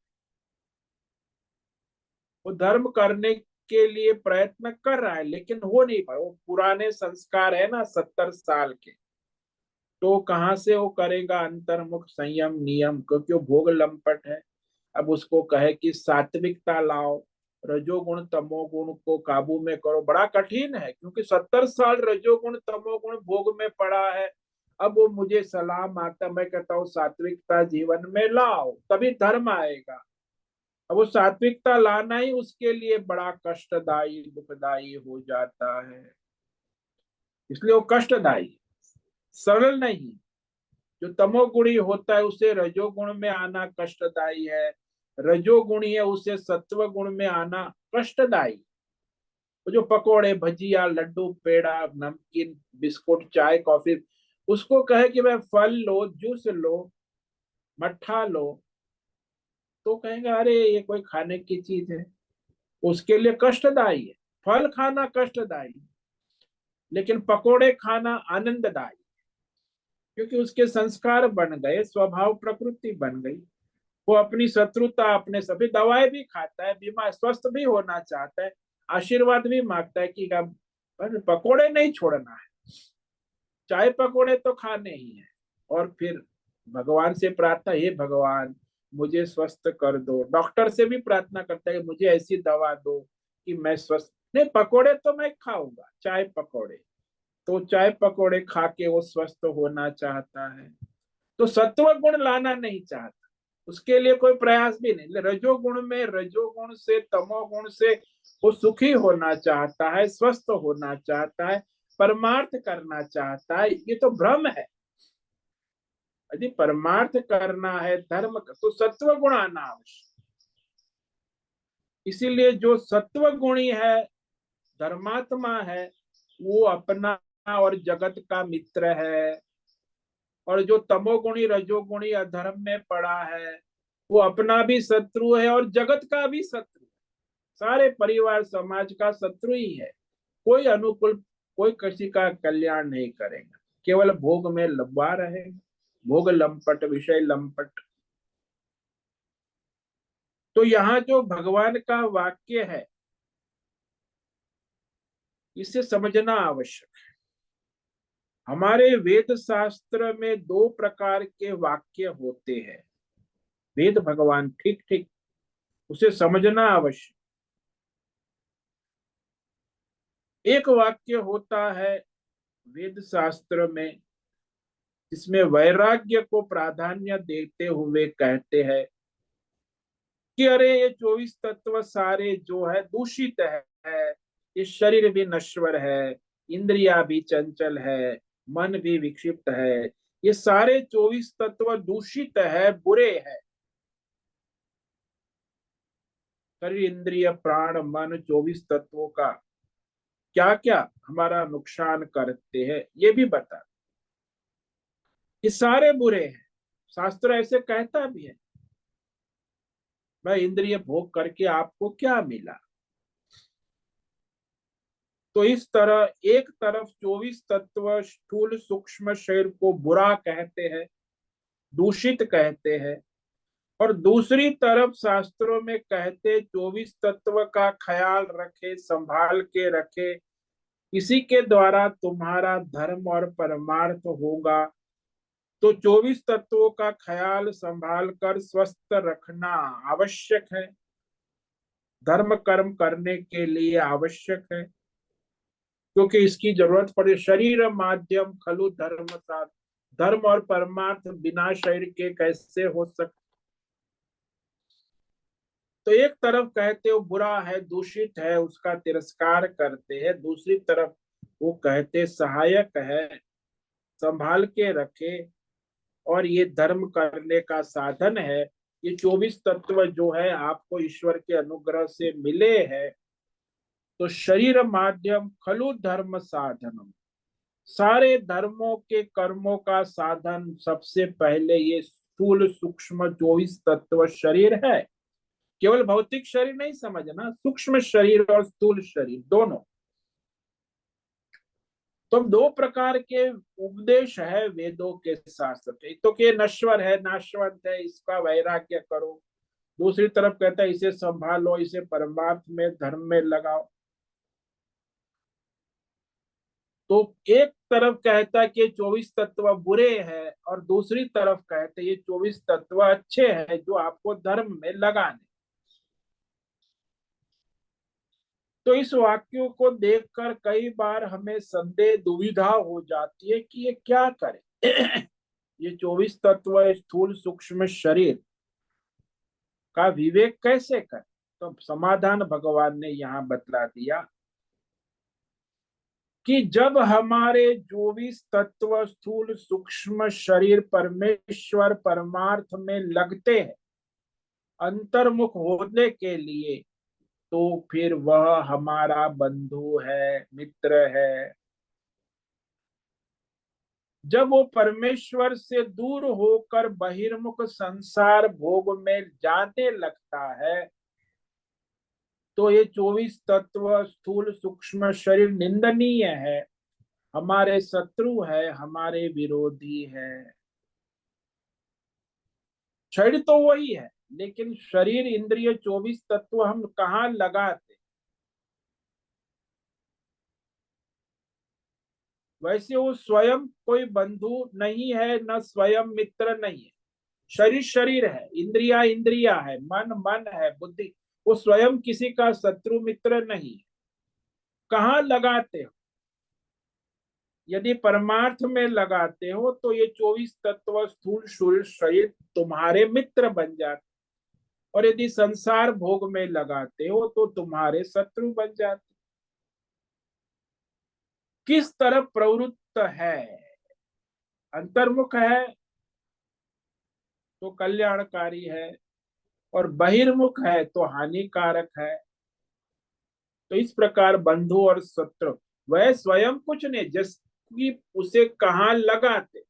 वो धर्म करने के लिए प्रयत्न कर रहा है लेकिन हो नहीं पा, वो पुराने संस्कार है ना 70 साल के, तो कहाँ से वो करेगा अंतर्मुख संयम नियम, क्योंकि वो भोग लंपट है। अब उसको कहे कि सात्विकता लाओ, रजोगुण तमोगुण को काबू में करो। बड़ा कठिन है, क्योंकि 70 साल रजोगुण तमोगुण भोग में पड़ा है। अब वो मुझे सलाह मारता, मैं कहता हूँ सात्विकता जीवन में लाओ, तभी धर्म आएगा। अब वो सात्विकता लाना ही उसके लिए बड़ा कष्टदायी दुखदायी हो जाता है, इसलिए वो कष्टदायी, सरल नहीं। जो तमोगुणी होता है उसे रजोगुण में आना कष्टदायी है, रजोगुणी है उसे सत्व गुण में आना कष्टदायी। तो जो पकोड़े भजिया लड्डू पेड़ा नमकीन बिस्कुट चाय कॉफी, उसको कहे कि भाई फल लो जूस लो मट्ठा लो, तो कहेंगे अरे ये कोई खाने की चीज है, उसके लिए कष्टदायी है। फल खाना कष्टदायी, लेकिन पकोड़े खाना आनंददायी, क्योंकि उसके संस्कार बन गए, स्वभाव प्रकृति बन गई। वो अपनी शत्रुता अपने सभी दवाएं भी खाता है, बीमार स्वस्थ भी होना चाहता है, आशीर्वाद भी मांगता है कि अब पकोड़े नहीं छोड़ना है, चाय पकोड़े तो खाने ही है। और फिर भगवान से प्रार्थना, हे भगवान मुझे स्वस्थ कर दो। डॉक्टर से भी प्रार्थना करता है कि मुझे ऐसी दवा दो कि मैं स्वस्थ, नहीं पकोड़े तो मैं खाऊंगा, चाय पकोड़े, तो चाय पकोड़े खा के वो स्वस्थ होना चाहता है। तो सत्व गुण लाना नहीं चाहता, उसके लिए कोई प्रयास भी नहीं। रजोगुण में, रजोगुण से तमोगुण से वो सुखी होना चाहता है, स्वस्थ होना चाहता है, परमार्थ करना चाहता है। ये तो भ्रम है। यदि परमार्थ करना है धर्म का, तो सत्व गुण आना आवश्यक। इसीलिए जो सत्व गुणी है, धर्मात्मा है, वो अपना और जगत का मित्र है। और जो तमोगुणी रजोगुणी अधर्म में पड़ा है, वो अपना भी शत्रु है और जगत का भी शत्रु है, सारे परिवार समाज का शत्रु ही है। कोई अनुकूल, कोई किसी का कल्याण नहीं करेगा, केवल भोग में लंबा रहेगा, भोग लंपट विषय लंपट। तो यहाँ जो भगवान का वाक्य है, इसे समझना आवश्यक है। हमारे वेद शास्त्र में दो प्रकार के वाक्य होते हैं। वेद भगवान ठीक ठीक उसे समझना आवश्यक। एक वाक्य होता है वेद शास्त्र में, जिसमें वैराग्य को प्राधान्य देते हुए कहते हैं कि अरे ये 24 तत्व सारे जो है दूषित है, ये शरीर भी नश्वर है, इंद्रिया भी चंचल है, मन भी विक्षिप्त है, ये सारे 24 तत्व दूषित है, बुरे है। शरीर इंद्रिय प्राण मन 24 तत्वों का क्या क्या हमारा नुकसान करते हैं, ये भी बता। ये सारे बुरे हैं, शास्त्र ऐसे कहता भी है। मैं इंद्रिय भोग करके आपको क्या मिला? तो इस तरह एक तरफ 24 तत्व स्थूल सूक्ष्म शरीर को बुरा कहते हैं, दूषित कहते हैं, और दूसरी तरफ शास्त्रों में कहते 24 तत्व का ख्याल रखे, संभाल के रखे, इसी के द्वारा तुम्हारा धर्म और परमार्थ होगा। तो 24 तत्वों का ख्याल संभाल कर स्वस्थ रखना आवश्यक है, धर्म कर्म करने के लिए आवश्यक है, क्योंकि इसकी जरूरत पड़े। शरीर माध्यम खलु धर्म साध, धर्म और परमार्थ बिना शरीर के कैसे हो सकते? तो एक तरफ कहते हो बुरा है दूषित है उसका तिरस्कार करते हैं, दूसरी तरफ वो कहते सहायक है, संभाल के रखे, और ये धर्म करने का साधन है। ये 24 तत्व जो है आपको ईश्वर के अनुग्रह से मिले हैं। तो शरीर माध्यम खलु धर्म साधनम, सारे धर्मों के कर्मों का साधन सबसे पहले ये स्थूल सूक्ष्म 24 तत्व शरीर है। केवल भौतिक शरीर नहीं समझना, सूक्ष्म शरीर और स्थूल शरीर दोनों। तो दो प्रकार के उपदेश है वेदों के शास्त्र के, तो कि नश्वर है नाशवंत है, इसका वैराग्य करो। दूसरी तरफ कहता है इसे संभालो, इसे परमार्थ में धर्म में लगाओ। तो एक तरफ कहता है कि 24 तत्व बुरे हैं, और दूसरी तरफ कहते ये 24 तत्व अच्छे हैं जो आपको धर्म में लगाने। तो इस वाक्यों को देखकर कई बार हमें संदेह दुविधा हो जाती है कि ये क्या करे। ये 24 तत्व स्थूल सूक्ष्म शरीर का विवेक कैसे करे? तो समाधान भगवान ने यहाँ बतला दिया कि जब हमारे 24 तत्व स्थूल सूक्ष्म शरीर परमेश्वर परमार्थ में लगते हैं अंतर्मुख होने के लिए, तो फिर वह हमारा बंधु है, मित्र है। जब वो परमेश्वर से दूर होकर बहिर्मुख संसार भोग में जाने लगता है, तो ये 24 तत्व स्थूल सूक्ष्म शरीर निंदनीय है, हमारे शत्रु है, हमारे विरोधी है। शरीर तो वही है, लेकिन शरीर इंद्रिय 24 तत्व हम कहाँ लगाते? वैसे वो स्वयं कोई बंधु नहीं है, न स्वयं मित्र नहीं है। शरीर शरीर है, इंद्रिया इंद्रिया है, मन मन है, बुद्धि, वो स्वयं किसी का शत्रु मित्र नहीं है। कहाँ लगाते हो? यदि परमार्थ में लगाते हो तो ये 24 तत्व स्थूल शरीर शरीर तुम्हारे मित्र बन जाते, और यदि संसार भोग में लगाते हो तो तुम्हारे शत्रु बन जाते। किस तरफ प्रवृत्त है? अंतर्मुख है तो कल्याणकारी है, और बहिर्मुख है तो हानिकारक है। तो इस प्रकार बंधु और शत्रु वह स्वयं कुछ नहीं, जबकि उसे कहाँ लगाते।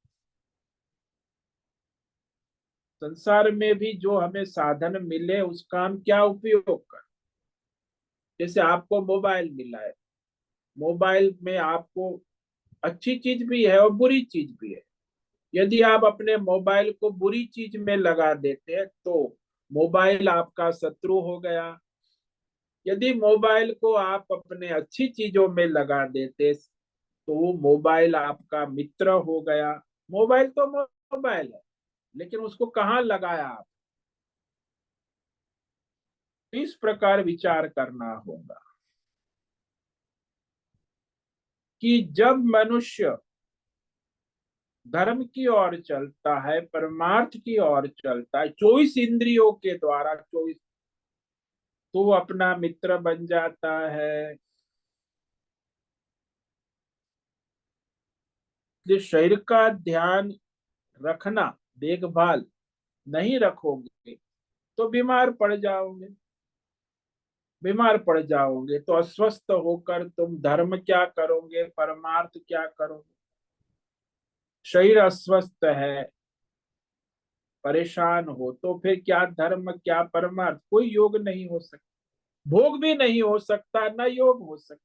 संसार में भी जो हमें साधन मिले उसका हम क्या उपयोग कर? जैसे आपको मोबाइल मिला है, मोबाइल में आपको अच्छी चीज भी है और बुरी चीज भी है। यदि आप अपने मोबाइल को बुरी चीज में लगा देते हैं तो मोबाइल आपका शत्रु हो गया। यदि मोबाइल को आप अपने अच्छी चीजों में लगा देते तो वो मोबाइल आपका मित्र हो गया। मोबाइल तो मोबाइल है, लेकिन उसको कहाँ लगाया आप? इस प्रकार विचार करना होगा कि जब मनुष्य धर्म की ओर चलता है, परमार्थ की ओर चलता है 24 इंद्रियों के द्वारा, 24, तो वो अपना मित्र बन जाता है। इसलिए शरीर का ध्यान रखना, देखभाल नहीं रखोगे तो बीमार पड़ जाओगे। बीमार पड़ जाओगे तो अस्वस्थ होकर तुम धर्म क्या करोगे, परमार्थ क्या करोगे? शरीर अस्वस्थ है, परेशान हो, तो फिर क्या धर्म क्या परमार्थ? कोई योग नहीं हो सकता, भोग भी नहीं हो सकता, ना योग हो सकता।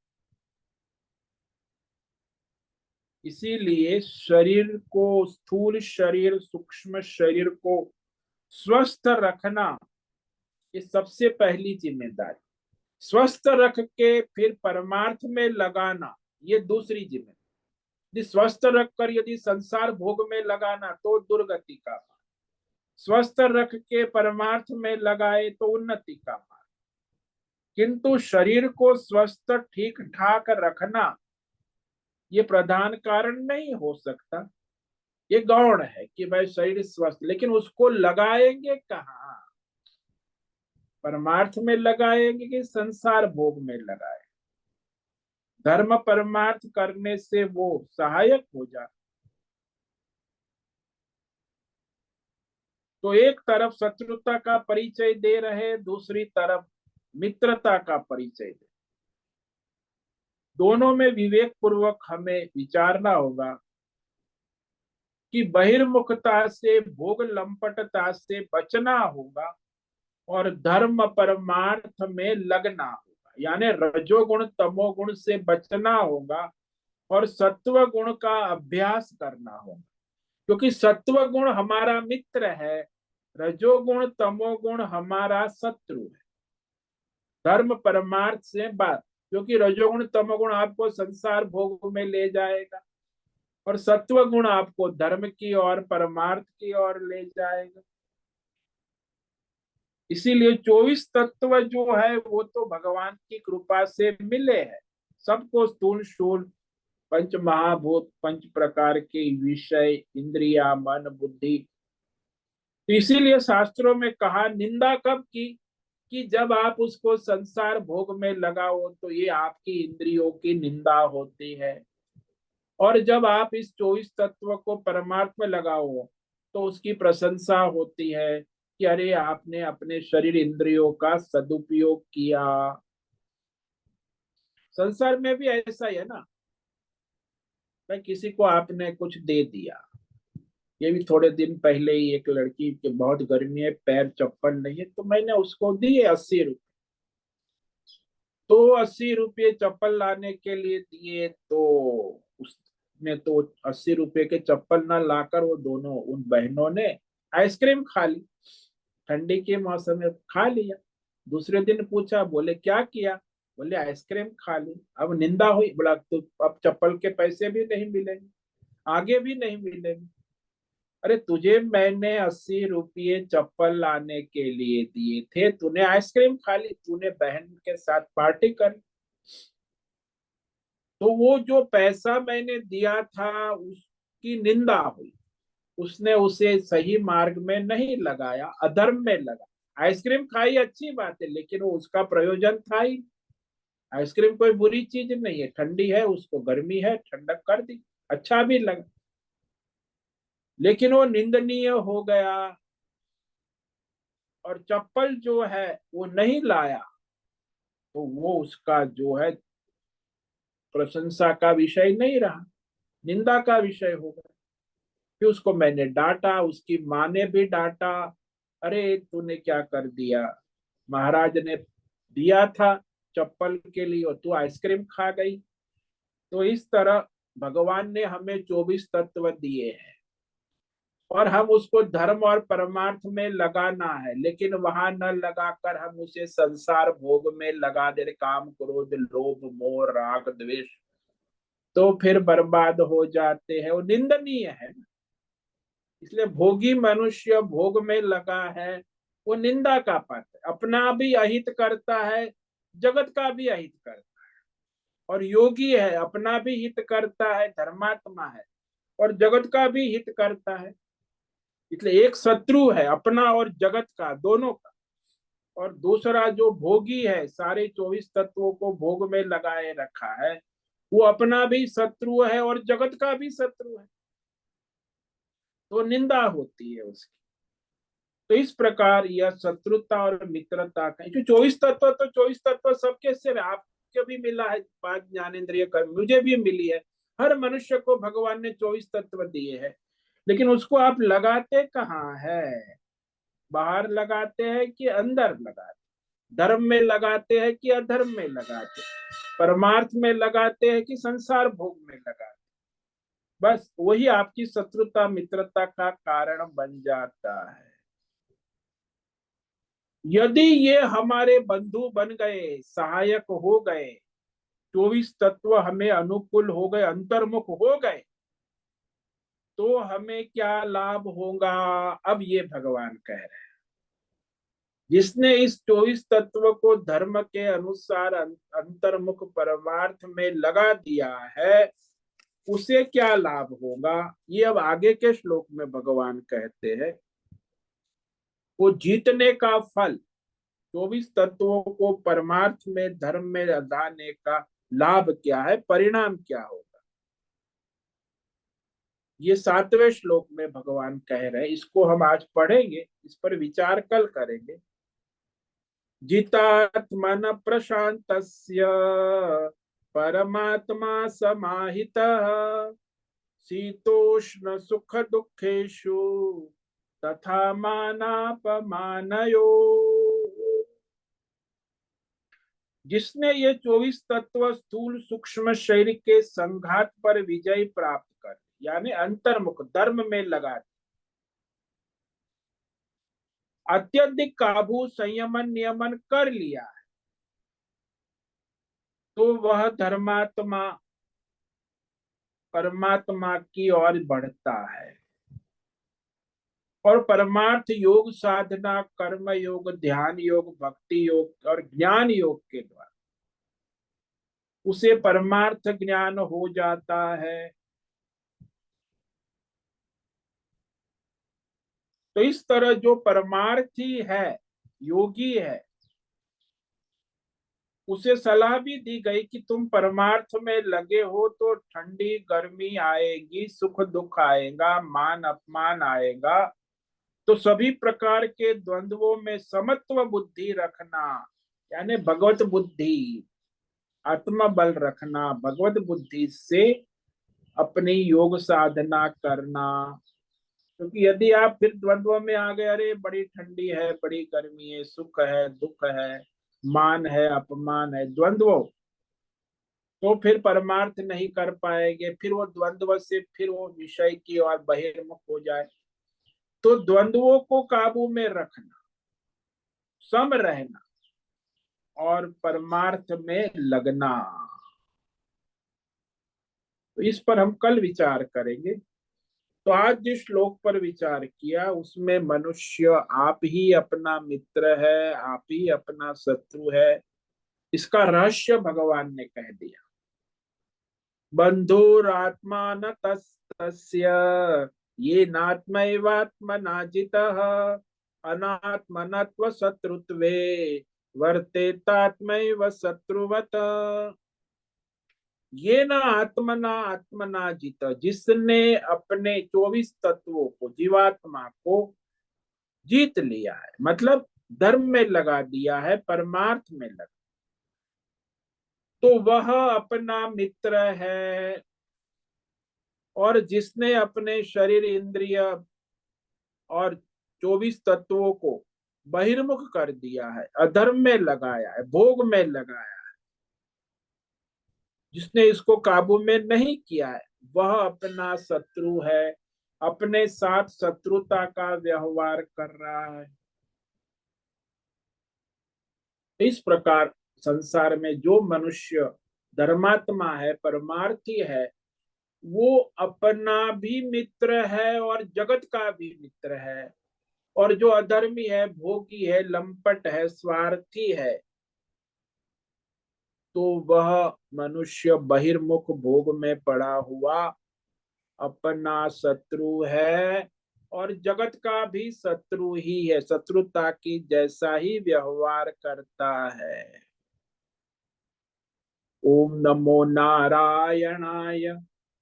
इसीलिए शरीर को, स्थूल शरीर सूक्ष्म शरीर को स्वस्थ रखना ये सबसे पहली जिम्मेदारी। स्वस्थ रख के फिर परमार्थ में लगाना ये दूसरी जिम्मेदारी। यदि स्वस्थ रखकर यदि संसार भोग में लगाना तो दुर्गति का मार्ग, स्वस्थ रख के परमार्थ में लगाए तो उन्नति का मार्ग। किंतु शरीर को स्वस्थ ठीक ठाक रखना ये प्रधान कारण नहीं हो सकता। ये गौण है कि भाई शरीर स्वस्थ, लेकिन उसको लगाएंगे कहाँ? परमार्थ में लगाएंगे कि संसार भोग में लगाए? धर्म परमार्थ करने से वो सहायक हो जाए। तो एक तरफ शत्रुता का परिचय दे रहे, दूसरी तरफ मित्रता का परिचय दे। दोनों में विवेक पूर्वक हमें विचारना होगा कि बहिर्मुखता से, भोग लंपटता से बचना होगा और धर्म परमार्थ में लगना होगा। यानी रजोगुण तमोगुण से बचना होगा और सत्व गुण का अभ्यास करना होगा, क्योंकि सत्व गुण हमारा मित्र है, रजोगुण तमोगुण हमारा शत्रु है। धर्म परमार्थ से बात, क्योंकि रजोगुण तमोगुण आपको संसार भोग में ले जाएगा और सत्व गुण आपको धर्म की ओर, परमार्थ की ओर ले जाएगा। इसीलिए 24 तत्व जो है वो तो भगवान की कृपा से मिले हैं सबको, स्थूल शूल पंच महाभूत, पंच प्रकार के विषय, इंद्रिया, मन, बुद्धि। तो इसीलिए शास्त्रों में कहा, निंदा कब की? कि जब आप उसको संसार भोग में लगाओ तो ये आपकी इंद्रियों की निंदा होती है, और जब आप इस 24 तत्व को परमार्थ में लगाओ तो उसकी प्रशंसा होती है कि अरे आपने अपने शरीर इंद्रियों का सदुपयोग किया। संसार में भी ऐसा ही है ना, भाई किसी को आपने कुछ दे दिया। ये भी थोड़े दिन पहले ही एक लड़की के बहुत गर्मी है, पैर चप्पल नहीं है, तो मैंने उसको दिए 80 रुपये। तो 80 रुपये चप्पल लाने के लिए दिए, तो उसने तो 80 रुपये के चप्पल ना लाकर वो दोनों उन बहनों ने आइसक्रीम खा ली। ठंडी के मौसम में खा लिया। दूसरे दिन पूछा, बोले क्या किया? बोले आइसक्रीम खा ली। अब निंदा हुई, बोला तो अब चप्पल के पैसे भी नहीं मिलेंगे, आगे भी नहीं मिलेंगे। अरे तुझे मैंने 80 रुपये चप्पल लाने के लिए दिए थे, तूने आइसक्रीम खा ली, तूने बहन के साथ पार्टी कर। तो वो जो पैसा मैंने दिया था उसकी निंदा हुई, उसने उसे सही मार्ग में नहीं लगाया, अधर्म में लगा। आइसक्रीम खाई अच्छी बात है, लेकिन वो उसका प्रयोजन था ही। आइसक्रीम कोई बुरी चीज नहीं है, ठंडी है, उसको गर्मी है, ठंडक कर दी, अच्छा भी लगा, लेकिन वो निंदनीय हो गया। और चप्पल जो है वो नहीं लाया, तो वो उसका जो है प्रशंसा का विषय नहीं रहा, निंदा का विषय हो गया। फिर उसको मैंने डांटा, उसकी माँ ने भी डांटा, अरे तूने क्या कर दिया, महाराज ने दिया था चप्पल के लिए और तू आइसक्रीम खा गई। तो इस तरह भगवान ने हमें 24 तत्व दिए हैं, और हम उसको धर्म और परमार्थ में लगाना है, लेकिन वहां न लगाकर हम उसे संसार भोग में लगा दे, काम क्रोध लोभ मोह राग द्वेष, तो फिर बर्बाद हो जाते हैं, वो निंदनीय है ना। इसलिए भोगी मनुष्य भोग में लगा है, वो निंदा का पात्र, अपना भी अहित करता है, जगत का भी अहित करता है। और योगी है, अपना भी हित करता है, धर्मात्मा है, और जगत का भी हित करता है। इसलिए एक शत्रु है अपना और जगत का, दोनों का। और दूसरा जो भोगी है, सारे 24 तत्वों को भोग में लगाए रखा है, वो अपना भी शत्रु है और जगत का भी शत्रु है, तो निंदा होती है उसकी। तो इस प्रकार यह शत्रुता और मित्रता का जो 24 तत्व, तो 24 तत्व सबके से आपको भी मिला है, पांच ज्ञानेंद्रिय कर्म मुझे भी मिली है। हर मनुष्य को भगवान ने 24 तत्व दिए हैं, लेकिन उसको आप लगाते कहाँ है? बाहर लगाते हैं कि अंदर लगाते? धर्म में लगाते हैं कि अधर्म में लगाते? परमार्थ में लगाते हैं कि संसार भोग में लगाते? बस वही आपकी शत्रुता मित्रता का कारण बन जाता है। यदि ये हमारे बंधु बन गए, सहायक हो गए, 24 तत्व हमें अनुकूल हो गए, अंतर्मुख हो गए, तो हमें क्या लाभ होगा? अब ये भगवान कह रहे हैं, जिसने इस 24 तत्व को धर्म के अनुसार अंतर्मुख परमार्थ में लगा दिया है, उसे क्या लाभ होगा? ये अब आगे के श्लोक में भगवान कहते हैं। वो जीतने का फल, 24 तत्वों को परमार्थ में धर्म में लगाने का लाभ क्या है, परिणाम क्या होगा, ये 7वें श्लोक में भगवान कह रहे हैं। इसको हम आज पढ़ेंगे, इस पर विचार कल करेंगे। जितात्मन प्रशांतस्य परमात्मा समाहितः शीतोष्ण सुख दुखेषु तथा मानापमानयो। जिसने ये 24 तत्व स्थूल सूक्ष्म शरीर के संघात पर विजय प्राप्त कर, यानी अंतर्मुख धर्म में लगा, अत्यधिक काबू संयमन नियमन कर लिया है, तो वह धर्मात्मा परमात्मा की ओर बढ़ता है। और परमार्थ योग साधना, कर्म योग, ध्यान योग, भक्ति योग और ज्ञान योग के द्वारा उसे परमार्थ ज्ञान हो जाता है। तो इस तरह जो परमार्थी है, योगी है, उसे सलाह भी दी गई कि तुम परमार्थ में लगे हो तो ठंडी गर्मी आएगी, सुख दुख आएगा, मान अपमान आएगा, तो सभी प्रकार के द्वंद्वों में समत्व बुद्धि रखना, यानी भगवत बुद्धि, आत्मा बल रखना, भगवत बुद्धि से अपनी योग साधना करना। क्योंकि यदि आप फिर द्वंद्व में आ गए, अरे बड़ी ठंडी है, बड़ी गर्मी है, सुख है, दुख है, मान है, अपमान है, द्वंद्व, तो फिर परमार्थ नहीं कर पाएंगे। फिर वो द्वंद्व से फिर वो विषय की ओर बहिर्मुख हो जाए। तो द्वंद्वों को काबू में रखना, सम रहना और परमार्थ में लगना, तो इस पर हम कल विचार करेंगे। तो आज जिस श्लोक पर विचार किया उसमें मनुष्य आप ही अपना मित्र है, आप ही अपना शत्रु है, इसका रहस्य भगवान ने कह दिया। बंधुरात्मा न तस्य ये नात्मैवात्मना जितः अनात्मनत्व शत्रुत्वे वर्तेतात्मैव शत्रुवत। ये ना आत्मना आत्मना जित, जिसने अपने 24 तत्वों को, जीवात्मा को जीत लिया है, मतलब धर्म में लगा दिया है, परमार्थ में लगा, तो वह अपना मित्र है। और जिसने अपने शरीर, इंद्रिय और 24 तत्वों को बहिर्मुख कर दिया है, अधर्म में लगाया है, भोग में लगाया है, जिसने इसको काबू में नहीं किया है, वह अपना शत्रु है, अपने साथ शत्रुता का व्यवहार कर रहा है। इस प्रकार संसार में जो मनुष्य धर्मात्मा है, परमार्थी है, वो अपना भी मित्र है और जगत का भी मित्र है। और जो अधर्मी है, भोगी है, लंपट है, स्वार्थी है, तो वह मनुष्य बहिर्मुख भोग में पड़ा हुआ अपना शत्रु है और जगत का भी शत्रु ही है, शत्रुता की जैसा ही व्यवहार करता है। ओम नमो नारायणाय,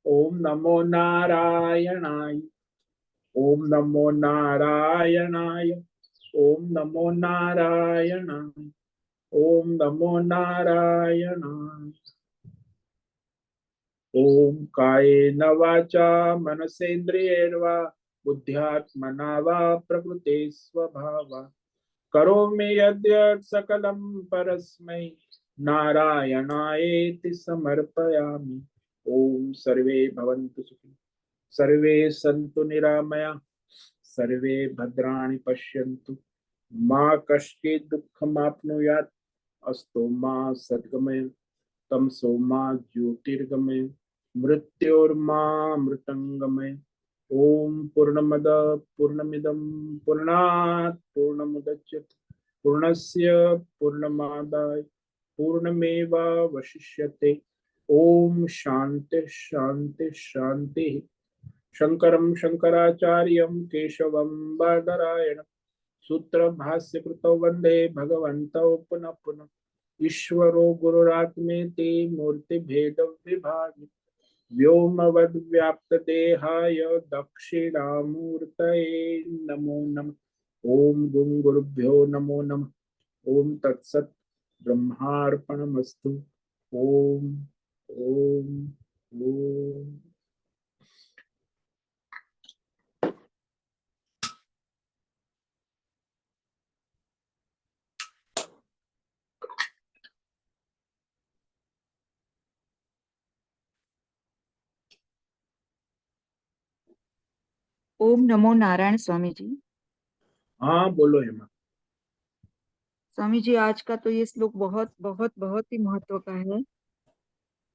ओम नमो नारायणाय, ओम नमो नारायणाय, ओम नमो नारायणाय, ओम नमो नारायणाय। ओम कायेन वाचा मनसेन्द्रियैर्वा बुद्ध्यात्मना वा प्रकृते स्वभावा करोमि यद्यत् सकलं परस्मै नारायणायेति समर्पयामि। ओम सर्वे भवन्तु सुखिनः, सर्वे सन्तु निरामया, सर्वे भद्राणि पश्यन्तु, मा कश्चित् दुःखमाप्नुयात्, अस्तु मा सद्गमय, तमसो मा ज्योतिर्गमय, मृत्योर्मा मृतंगमय। ओम पूर्णमद पूर्णमिदं पूर्णात् पूर्णमुदच्यते पूर्णस्य पूर्णमादाय पूर्णमेवावशिष्यते। ओम शांति शांति शांति। शंकरं शंकराचार्यं केशवं बादरायणं सूत्र भाष्य कृतौ वंदे भगवन्तौ पुनः पुनः। ईश्वरो गुरुरात्मेति मूर्ति भेद विभागि व्योमवद् व्याप्त देहाय दक्षिणामूर्तये नमो नमः। ओम गुं गुरुभ्यो नमो नमः। ओम तत्सत् ब्रह्मार्पणमस्तु। ओम ओम ओम। ओम नमो नारायण स्वामी जी। हाँ बोलो हेमा। स्वामी जी, आज का तो ये श्लोक बहुत बहुत बहुत ही महत्व का है,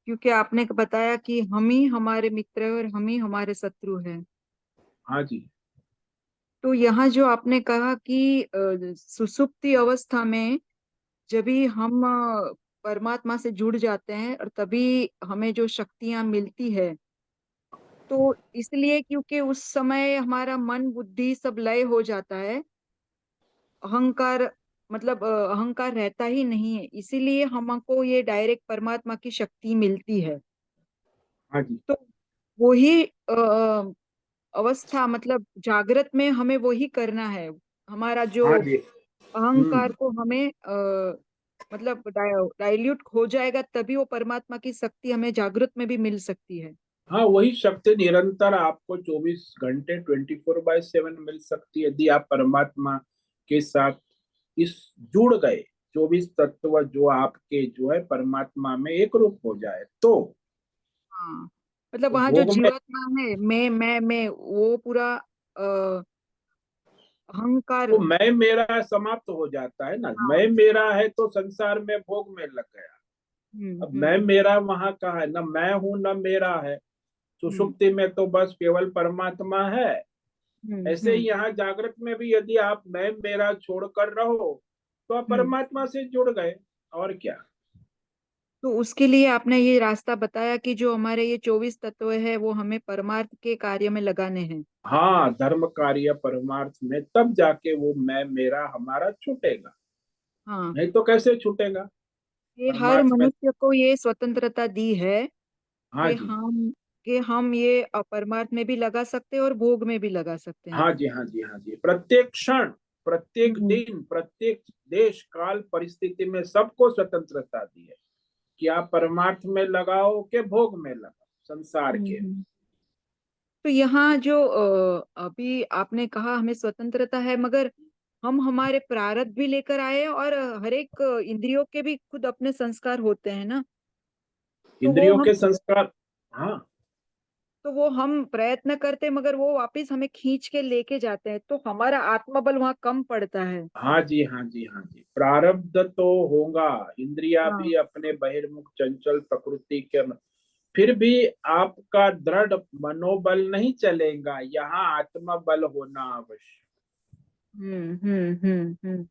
क्योंकि आपने बताया कि हम ही हमारे मित्र हैं और हम ही हमारे शत्रु हैं। हाँ जी। तो यहाँ जो आपने कहा कि सुसुप्ति अवस्था में जब भी हम परमात्मा से जुड़ जाते हैं और तभी हमें जो शक्तियां मिलती है, तो इसलिए क्योंकि उस समय हमारा मन बुद्धि सब लय हो जाता है, अहंकार मतलब अहंकार रहता ही नहीं है, इसीलिए हमको ये डायरेक्ट परमात्मा की शक्ति मिलती है। हाँ जी। तो वही अवस्था मतलब जागृत में हमें वही करना है। हमारा जो हाँ जी। अहंकार को हमें मतलब डाइल्यूट हो जाएगा, तभी वो परमात्मा की शक्ति हमें जागृत में भी मिल सकती है। हाँ, वही शक्ति निरंतर आपको 24 घंटे 24/7 मिल सकती है, यदि आप परमात्मा के साथ इस जुड़ गए। 24 तत्व जो आपके जो है परमात्मा में एक रूप हो जाए तो। हाँ, मतलब तो वहां जो भोग में जीवात्मा है, मैं वो पूरा अहंकार। तो मैं मेरा समाप्त हो जाता है ना। हाँ। मैं मेरा है तो संसार में भोग में लग गया। अब मैं हम्म। मेरा वहां कहाँ है, ना मैं हूं ना मेरा है। हम्म। सुषुप्ति में तो बस केवल परमात्मा है। ऐसे ही हम्म। यहाँ जागृत में भी यदि आप मैं मेरा छोड़कर रहो तो आप हम्म। परमात्मा से जुड़ गए। और क्या। तो उसके लिए आपने ये रास्ता बताया कि जो हमारे ये 24 तत्व है वो हमें परमार्थ के कार्य में लगाने हैं। हाँ, धर्म कार्य परमार्थ में तब जाके वो मैं मेरा हमारा छूटेगा। हाँ, नहीं तो कैसे छूटेगा। ये हर परमार्थ में। मनुष्य को ये स्वतंत्रता दी है हाँ कि जी। हम ये अपरमार्थ में भी लगा सकते हैं और भोग में भी लगा सकते हैं। हाँ जी। हाँ जी। हाँ जी। प्रत्येक क्षण, प्रत्येक हम्म। दिन, प्रत्येक देश काल परिस्थिति में सबको स्वतंत्रता दी है कि आप परमार्थ में लगाओ के भोग में लगाओ संसार के। हम्म। तो यहाँ जो अभी आपने कहा हमें स्वतंत्रता है, मगर हम हमारे प्रारब्ध भी लेकर आए हैं और हर एक इंद्रियों के भी खुद अपने संस्कार होते हैं ना। तो वो इंद्रियों हम के संस्कार। हाँ। तो वो हम प्रयत्न करते, मगर वो वापस हमें खींच के लेके जाते हैं, तो हमारा आत्मबल वहां कम पड़ता है। हाँ जी। हाँ जी। हाँ जी। प्रारब्ध तो होगा। इंद्रिया हाँ। भी अपने बहिर्मुख चंचल प्रकृति के फिर भी आपका दृढ़ मनोबल नहीं चलेगा, यहाँ आत्मबल होना आवश्यक। हम्म।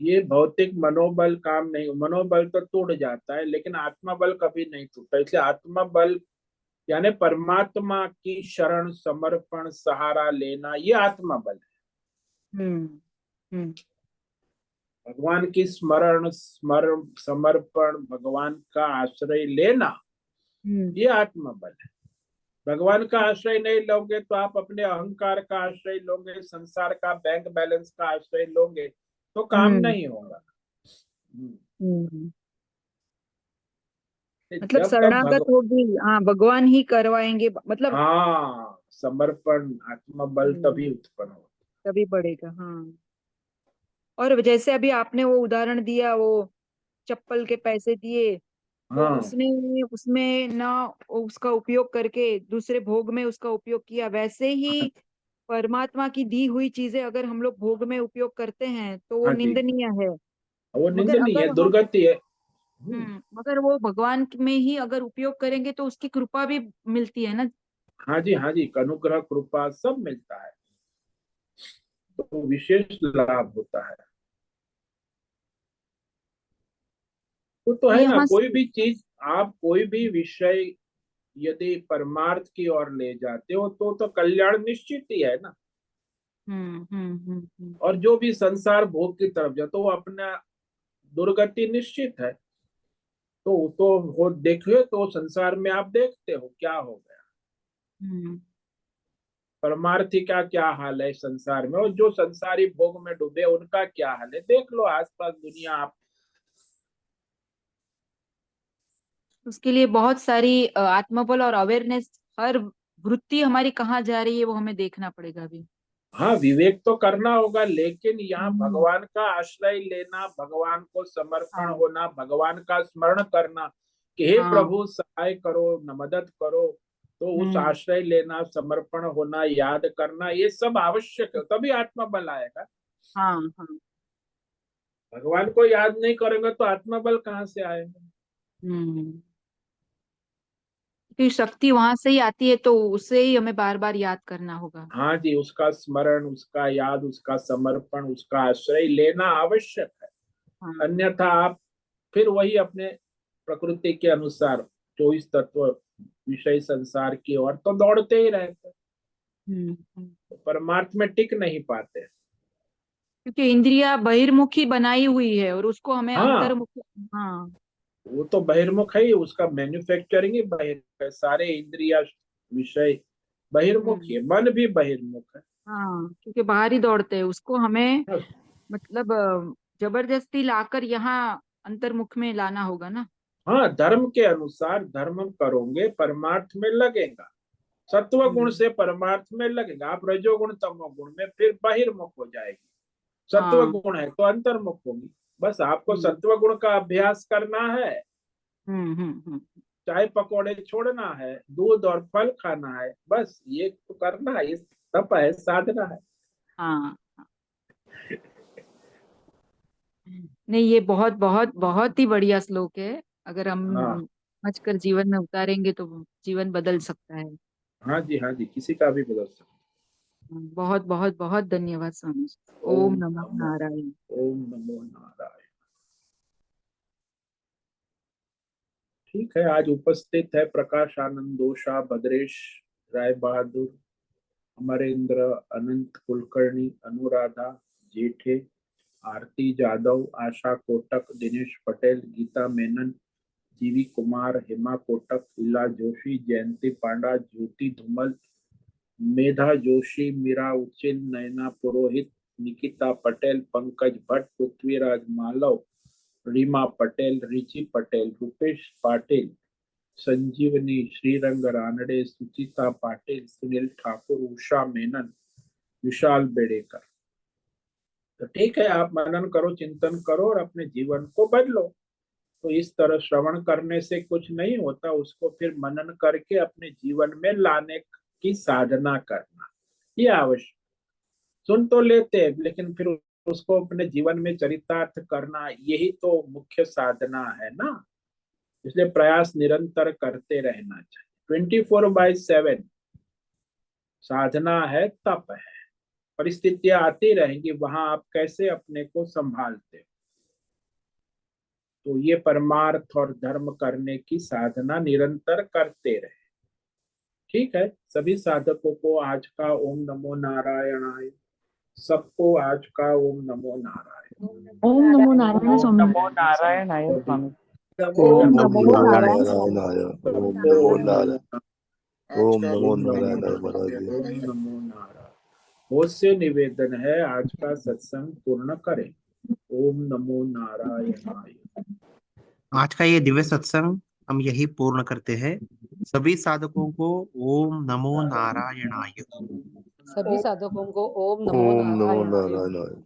ये भौतिक मनोबल काम नहीं। मनोबल तो टूट जाता है लेकिन आत्मबल कभी नहीं टूटता। इसलिए आत्मबल यानी परमात्मा की शरण समर्पण सहारा लेना, ये आत्मबल है। हम्म। हम्म। भगवान की स्मरण स्मरण समर्पण, भगवान का आश्रय लेना, हम्म। ये आत्मबल है। भगवान का आश्रय नहीं लोगे तो आप अपने अहंकार का आश्रय लोगे, संसार का बैंक बैलेंस का आश्रय लोगे तो काम हम्म। नहीं होगा। हम्म। हम्म। मतलब जब तक शरणागत होगी, हाँ, भगवान ही करवाएंगे मतलब। हाँ, समर्पण आत्मबल तभी हम्म, उत्पन्न हो। तभी बढ़ेगा, हाँ। और जैसे अभी आपने वो उदाहरण दिया, वो चप्पल के पैसे दिए, तो हाँ उसने उसमें ना उसका उपयोग करके दूसरे भोग में उसका उपयोग किया, वैसे हाँ। ही परमात्मा की दी हुई चीजें अगर हम लोग भोग में उपयोग करते हैं तो वो हाँ जी। निंदनीय है। वो मगर निंदनीय है, अगर हम दुर्गति है। मगर वो भगवान में ही अगर उपयोग करेंगे तो उसकी कृपा भी मिलती है ना। हाँ जी। हाँ जी, अनुग्रह कृपा सब मिलता है तो विशेष लाभ होता है। तो तो है ना, यहाँ कोई भी चीज आप कोई भी विषय यदि परमार्थ की ओर ले जाते हो तो कल्याण निश्चित ही है ना। और जो भी संसार भोग की तरफ जाए तो वो अपना दुर्गति निश्चित है। तो वो देखिए तो संसार में आप देखते हो क्या हो गया। हम्म। परमार्थी का क्या हाल है संसार में, और जो संसारी भोग में डूबे उनका क्या हाल है, देख लो आसपास दुनिया आप। उसके लिए बहुत सारी आत्मबल और अवेयरनेस, हर वृत्ति हमारी कहाँ जा रही है वो हमें देखना पड़ेगा अभी। हाँ, विवेक तो करना होगा लेकिन यहाँ हम्म। भगवान का आश्रय लेना, भगवान को समर्पण हाँ। होना, भगवान का स्मरण करना कि हे हाँ। प्रभु सहाय करो न मदद करो। तो उस हम्म। आश्रय लेना, समर्पण होना, याद करना, ये सब आवश्यक है तभी आत्मबल आएगा। हाँ। हाँ। भगवान को याद नहीं करेंगे तो आत्मबल कहाँ से आएगा। हम्म। क्योंकि शक्ति वहां से ही आती है, तो उसे ही हमें बार बार याद करना होगा। हाँ जी, उसका स्मरण, उसका याद, उसका समर्पण, उसका आश्रय लेना आवश्यक है। हाँ। अन्यथा आप फिर वही अपने प्रकृति के अनुसार 24 तत्व विषय संसार की ओर तो दौड़ते ही रहते हैं, हम्म। तो परमार्थ में टिक नहीं पाते। क्योंकि इंद्रिया बहिर्मुखी बनाई हुई है और उसको हमें हाँ, अंतर्मुख। हाँ। वो तो बहिर्मुख है ही, उसका मैन्युफैक्चरिंग ही बहिर्मुख है, सारे इंद्रिया विषय बहिर्मुख हम्म। है, मन भी बहिर्मुख है। हाँ, क्योंकि बाहर ही दौड़ते हैं, उसको हमें मतलब जबरदस्ती लाकर यहाँ अंतर्मुख में लाना होगा ना। हाँ, धर्म के अनुसार धर्म करोगे परमार्थ में लगेगा, सत्व गुण हम्म। से परमार्थ में लगेगा। आप रजोगुण तमोगुण में फिर बहिर्मुख हो जाएगी, सत्व हाँ। गुण है तो अंतर्मुख होगी। बस आपको हम्म। सत्व गुण का अभ्यास करना है, हम्म। चाय पकौड़े छोड़ना है, दूध और फल खाना है, बस ये तो करना है, ये तप है, साधना है। हाँ। नहीं, ये बहुत बहुत बहुत ही बढ़िया श्लोक है। अगर हम हाँ, समझकर जीवन में उतारेंगे तो जीवन बदल सकता है। हाँ जी, हाँ जी, किसी का भी बदल सकता। बहुत बहुत बहुत धन्यवाद स्वामी जी। ओम ओम नमः नमो, नारायण। ओम नमो नारायण। ठीक है, आज उपस्थित है प्रकाश आनंद दोषा, भद्रेश राय बहादुर, अमरेंद्र, अनंत कुलकर्णी, अनुराधा जेठे, आरती जादव, आशा कोटक, दिनेश पटेल, गीता मेनन, जीवी कुमार, हेमा कोटक, इला जोशी, जयंती पांडा, ज्योति धूमल, मेधा जोशी, मीरा उचिल, नयना पुरोहित, निकिता पटेल, पंकज भट्ट, पृथ्वीराज मालव, रीमा पटेल, रिची पटेल, रूपेश पाटिल, संजीवनी, श्रीरंग रानडे, सुचिता पाटिल, सुनील ठाकुर, उषा मेनन, विशाल बेड़ेकर। तो ठीक है, आप मनन करो, चिंतन करो और अपने जीवन को बदलो। तो इस तरह श्रवण करने से कुछ नहीं होता, उसको फिर मनन करके अपने जीवन में लाने की साधना करना, ये आवश्यक। सुन तो लेते हैं, लेकिन फिर उसको अपने जीवन में चरितार्थ करना, यही तो मुख्य साधना है ना। इसलिए प्रयास निरंतर करते रहना चाहिए, 24/7 साधना है, तप है। परिस्थितियां आती रहेंगी, वहां आप कैसे अपने को संभालते हो। तो ये परमार्थ और धर्म करने की साधना निरंतर करते रहे। ठीक है, सभी साधकों को आज का ओम नमो नारायणाय, सबको आज का ओम नमो नारायण। ओम नमो नारायण ओम स्वामी। नमो नारायण सभी स्वामी। ओम ओम नमो नमो नारायण स्वामी। नारायणाय, ओम सबको नमो ओम नमो नारायण, आज ओम का नमो ओम नमो नारायणाय महाराज नारायण, जी। ओम नमो नारायण। बहुत से निवेदन है, आज का सत्संग पूर्ण करें। ओम नमो नारायणाय। आज का ये दिव्य सत्संग हम यही पूर्ण करते हैं। सभी साधकों को ओम नमो नारायणाय। सभी साधकों को ओम नमो ओम नमो नारायणाय। नारायणाय।